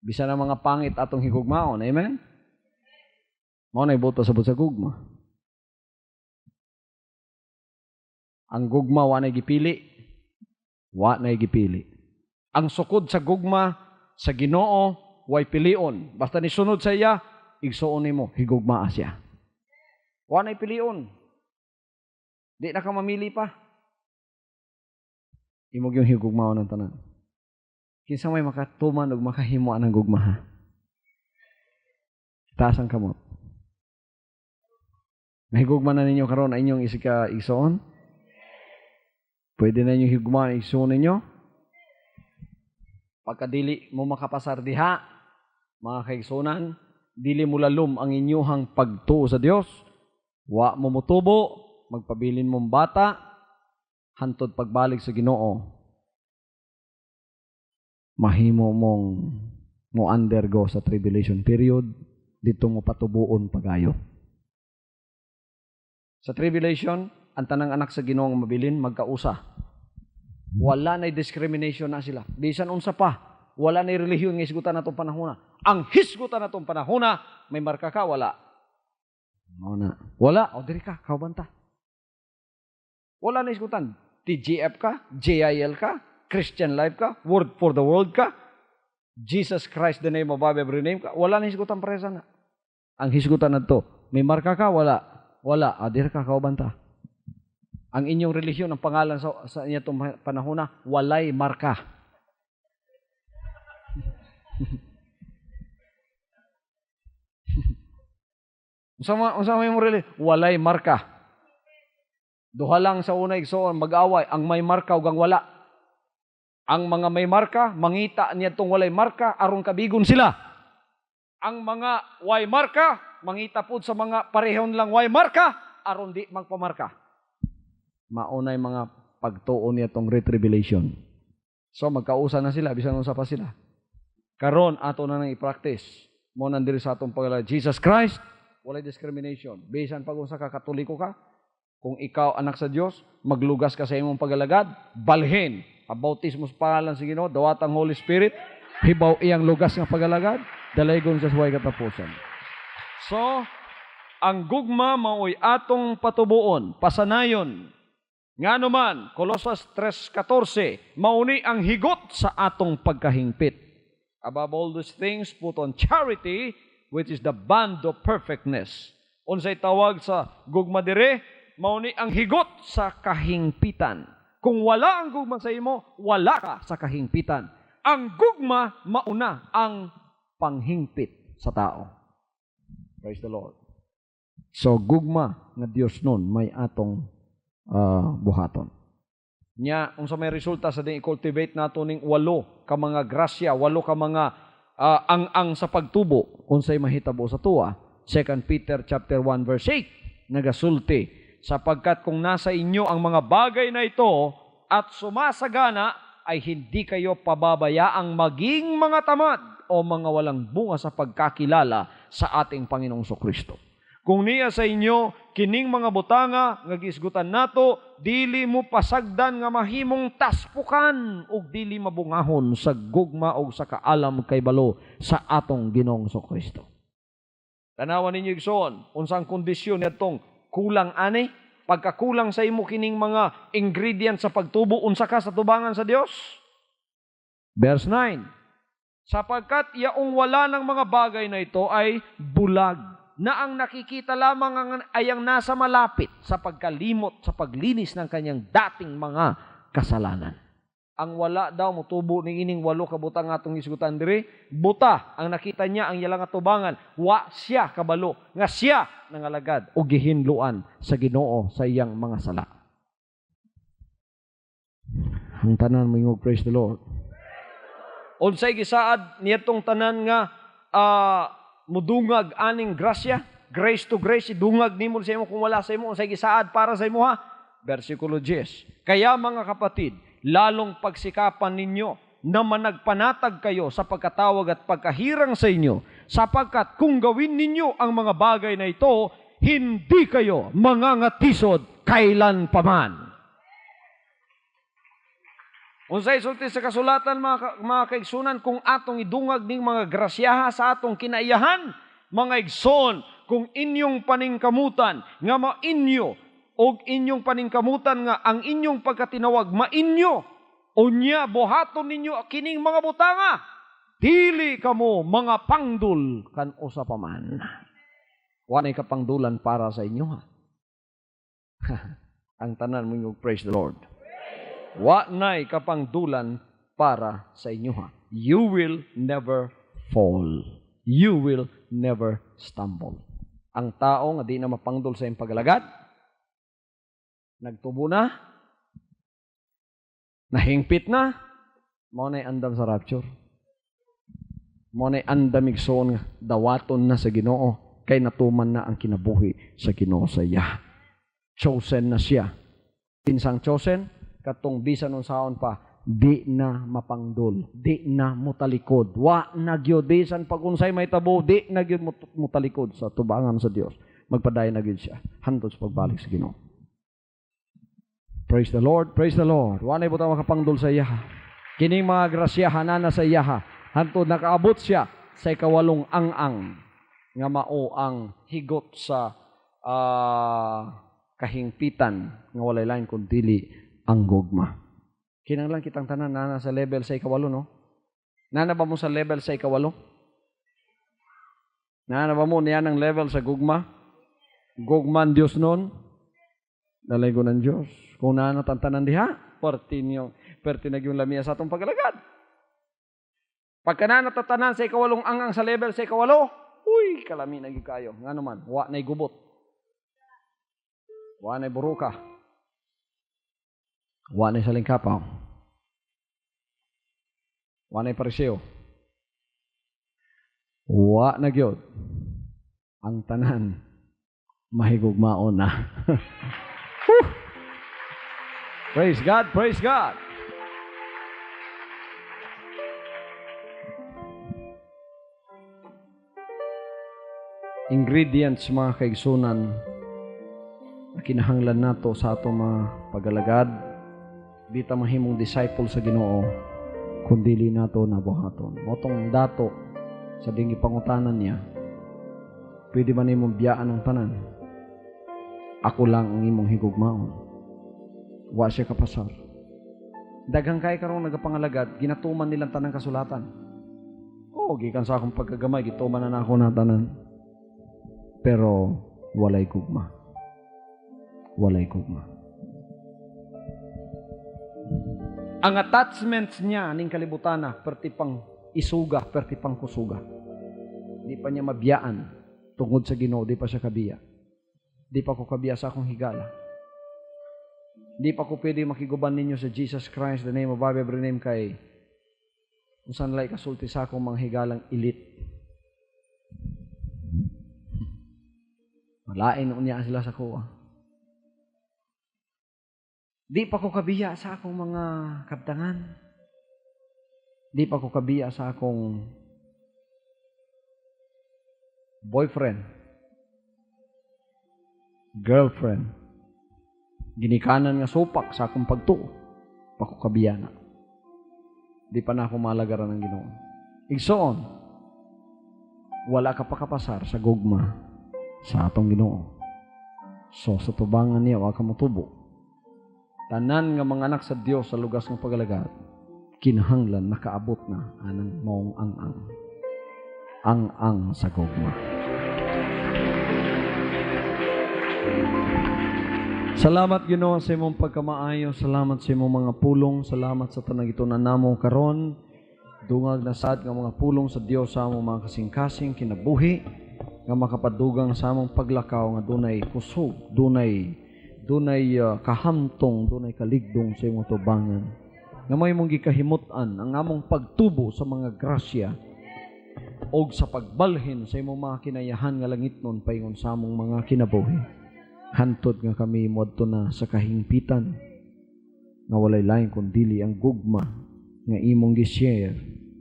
Bisa na mga pangit atong higugmaon. Amen? Mao na iboto sa gugma. Ang gugma wa na gipili. Wa na gipili. Ang sukod sa gugma sa Ginoo way pilion. Basta ni sunod sa iya, igsuon nimo higugmaa siya. Wa na pilion. Di na ka mamili pa. Imog yung higugmao ng tanan. Kinsa may makatuman ug makahimo anang gugma, ha? Taas ang kamot. Nahigugma na ninyo karon ang inyong isika igsuon? Pwede na inyong higugma ang igsuon ninyo? Pagkadili mo makapasar diha, mga kaigsunan, dili mo lalom ang inyuhang pagtuo sa Dios, wa mo mutubo, magpabilin mong bata, hantod pagbalik sa Ginoo, mahimo mong mo undergo sa tribulation period, dito mo patubuon pagayo. Sa tribulation, ang tanang anak sa Ginoo nga mabilin, magkausa. Wala na'y discrimination na sila. Bisan unsa pa, wala na'y relihiyon nga hisgutan natong panahona. Ang hisgutan natong panahona, may marka ka, wala. Wala, o diri ka, kaubanta. Wala na'y hisgutan. TGF ka, JIL ka, Christian Life ka, Word for the World ka, Jesus Christ, the name above every name ka, wala na'y hisgutan presa na. Ang hisgutan na to, may marka ka, wala. Wala, o diri ka, kaubanta. Ang inyong relihiyon, ang pangalan sa inyong panahon na, walay marka. Unsa may mo relihiyon? Walay marka. Duha lang sa una igsoon, mag-away, ang may marka ug ang wala. Ang mga may marka, mangita niya itong walay marka, aron kabigon sila. Ang mga way marka, mangita pud sa mga parehon lang way marka, aron di magpamarka. Maunay mga pagtuon niya tong retribulation. So magkausa na sila, bisan unsa pa sila. Karon ato na nang i-practice. Mo nandiri sa atong paglalagad. Jesus Christ, walay discrimination. Bisan pag unsa ka Katoliko ka, kung ikaw anak sa Dios, maglugas ka sa imong paglalagad, balhin. Bautismo sa pangalan sa Ginoo, dawat ang Holy Spirit, hibaw iyang lugas nga paglalagad, dalaygon sa suway katapusan. So, ang gugma maoy atong patubuon, pasanayon. Nga naman, Colossus 3:14, mauni ang higot sa atong pagkahingpit. Above all these things, put on charity, which is the bond of perfectness. Unsay tawag sa gugma dire, mauni ang higot sa kahingpitan. Kung wala ang gugma sa imo, wala ka sa kahingpitan. Ang gugma, mauna ang panghingpit sa tao. Praise the Lord. So, gugma nga Dios nun, may atong buhaton. Nya, unsa may resulta sa ding i-cultivate nato ning 8 ka mga grasya, 8 ka mga ang sa pagtubo, unsay mahitabo sa tuwa. 2 Peter chapter 1 verse 8, nagasulti, sapagkat kung nasa inyo ang mga bagay na ito at sumasagana, ay hindi kayo pababayaang maging mga tamad o mga walang bunga sa pagkakilala sa ating Panginoong Kristo. Kung niya sa inyo, kining mga butanga, nga gisgutan nato, dili mo pasagdan nga mahimong taspukan, o dili mabungahon sa gugma o sa kaalam kay balo sa atong Ginoong Kristo. Tanawan ninyo igsoon, unsang kondisyon nitong kulang ani? Pagkakulang sa imo kining mga ingredients sa pagtubo, unsa ka sa tubangan sa Dios? Verse 9, sapagkat yaong wala ng mga bagay na ito ay bulag, na ang nakikita lamang ay ang nasa malapit sa pagkalimot, sa paglinis ng kanyang dating mga kasalanan. Ang wala daw motubo ning ining 8 ka butang atong isgutan diri, buta ang nakita niya ang ilang atubangan, wa siya kabalo nga siya nangalagad o gihinluan sa Ginoo sa iyang mga sala. Ang tanan mo praise the Lord. Unsay gisaad niyatong tanan nga mudungag aning grasya, grace to grace, idungag nimo sa imo kung wala sa imo, unsay gisaad para sa imo ha? Versikulo 10. Kaya mga kapatid, lalong pagsikapan ninyo na managpanatag kayo sa pagkatawag at pagkahirang sa inyo, sapagkat kung gawin ninyo ang mga bagay na ito, hindi kayo mangangatisod kailan paman. Unsay sulti sa kasulatan mga kaigsunan, kung atong idungag ning mga grasyaha sa atong kinaiyahan, mga igsoon, kung inyong paningkamutan nga mainyo o inyong paningkamutan nga ang inyong pagkatinawag mainyo, unya buhaton ninyo kining mga butanga, dili kamo mga pangdul kan usa pa man. Wa nay kapangdulan para sa inyo ha. Ang tanan mo praise the Lord. Wa nay kapangdulan para sa inyo ha. You will never fall. You will never stumble. Ang tao nga di na mapangdul sa iyong pagalagad, nagtubo na, nahingpit na, mo na'y andam sa rapture. Mo na'y andam igsoon nga dawaton na sa Ginoo, kay natuman na ang kinabuhi sa Ginoo sa iya. Chosen na siya. Pinsang chosen, katong bisan unsaon pa, di na mapangdol, di na mutalikod, wa na gyud bisan pag unsay may tabo, di na gyud mutalikod sa tubangan sa Dios. Magpadayon na gyud siya hantod sa pagbalik sa Ginoo. Praise the Lord, praise the Lord. Wa nay butang makapangdol sa iya. Kining mga grasyahan na sa iya, hantod nakaabot siya sa ikawalong ang-ang nga mao ang higot sa kahingpitan nga walay lain kundi ang gugma. Kinanglan kitang tanan na sa level sa ikawalo, no? Nana ba mo sa level sa ikawalo? Nana ba mo niya ng level sa gugma? Gugman Diyos nun? Dalaygo ng Diyos. Kung nana tantanan diha, perti na yung lamia sa atong pagalagad. Pagka nana tatanan sa ikawalong angang sa level sa ikawalo, uy, kalami na kayo. Nga naman, wa na'y gubot. Wa na'y buruka. Wa na'y salingkapaw. Wa na'y pariseo. Wa na gyud. ang tanan mahigugmaon na. Praise God, praise God. Ingredients, mga kaigsunan, na kinahanglan nato sa atong mga pag-alagad, di ta mahimong disciple sa Ginoo, kundili nato nabuhaton. Motong dato sa dingi pangutanan niya, pwede man imong biyaan ang tanan. Ako lang ang imong higugmaon. Wa siya kapasar. Daghang kay karong nagapangalagad, ginatuman nilang tanang kasulatan. Gikan sa akong pagkagamay, gituman na ako na tanan. Pero walay gugma. Walay gugma. Ang attachments niya ning kalibutan na perti pang isuga, perti pang kusuga. Di pa niya mabiyaan tungod sa Ginoo, di pa siya kabiya. Di pa ko kabiya sa akong higala. Di pa ko pwede makiguban ninyo sa Jesus Christ, the name above every name, kay kung saan lay kasulti sa akong mga higalang elite. Malain unya sila sa kuha. Di pa ko kabiya sa akong mga kabtangan. Di pa ko kabiya sa akong boyfriend, girlfriend. Ginikanan nga supak sa akong pagtuo. Pa ko kabiya na. Di pa na ako malagaran ng Ginoo. Igsoon, wala ka pa kapasar sa gugma sa atong Ginoo. So, sa tubangan niya, wala ka motubo. Tanan nga mga anak sa Dios sa lugas ng pagalagad, kinahanglan nakaabot na anang maong ang-ang. Ang-ang sa gugma. Salamat Ginoo sa imong pagkamaayo, salamat sa imong mga pulong, salamat sa tanang ito na namo karon. Dungag na sad nga mga pulong sa Dios sa among mga kasing-kasing kinabuhi, nga makapadugang sa among paglakaw nga dunay kusog, dunay kahamtong, dunay kaligdong sa imong tubangan. Nga may mong gikahimutan ang among pagtubo sa mga grasya o sa pagbalhin sa imong mga kinayahan nga langitnon paingon sa among mga kinabuhi. Hantod nga kami modto na sa kahingpitan nga walay lain kundili ang gugma nga imong gi-share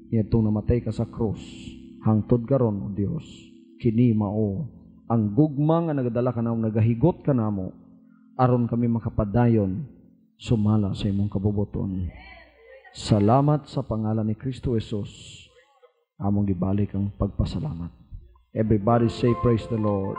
nitong namatay ka sa krus. Hangtod karon, O Dios, kini mao ang gugma nga nagadala ka namo, nagahigot ka namo aron kami makapadayon sumala sa imong kabubuton. Salamat sa pangalan ni Kristo Jesus. Among gibalik ang pagpasalamat. Everybody say praise the Lord.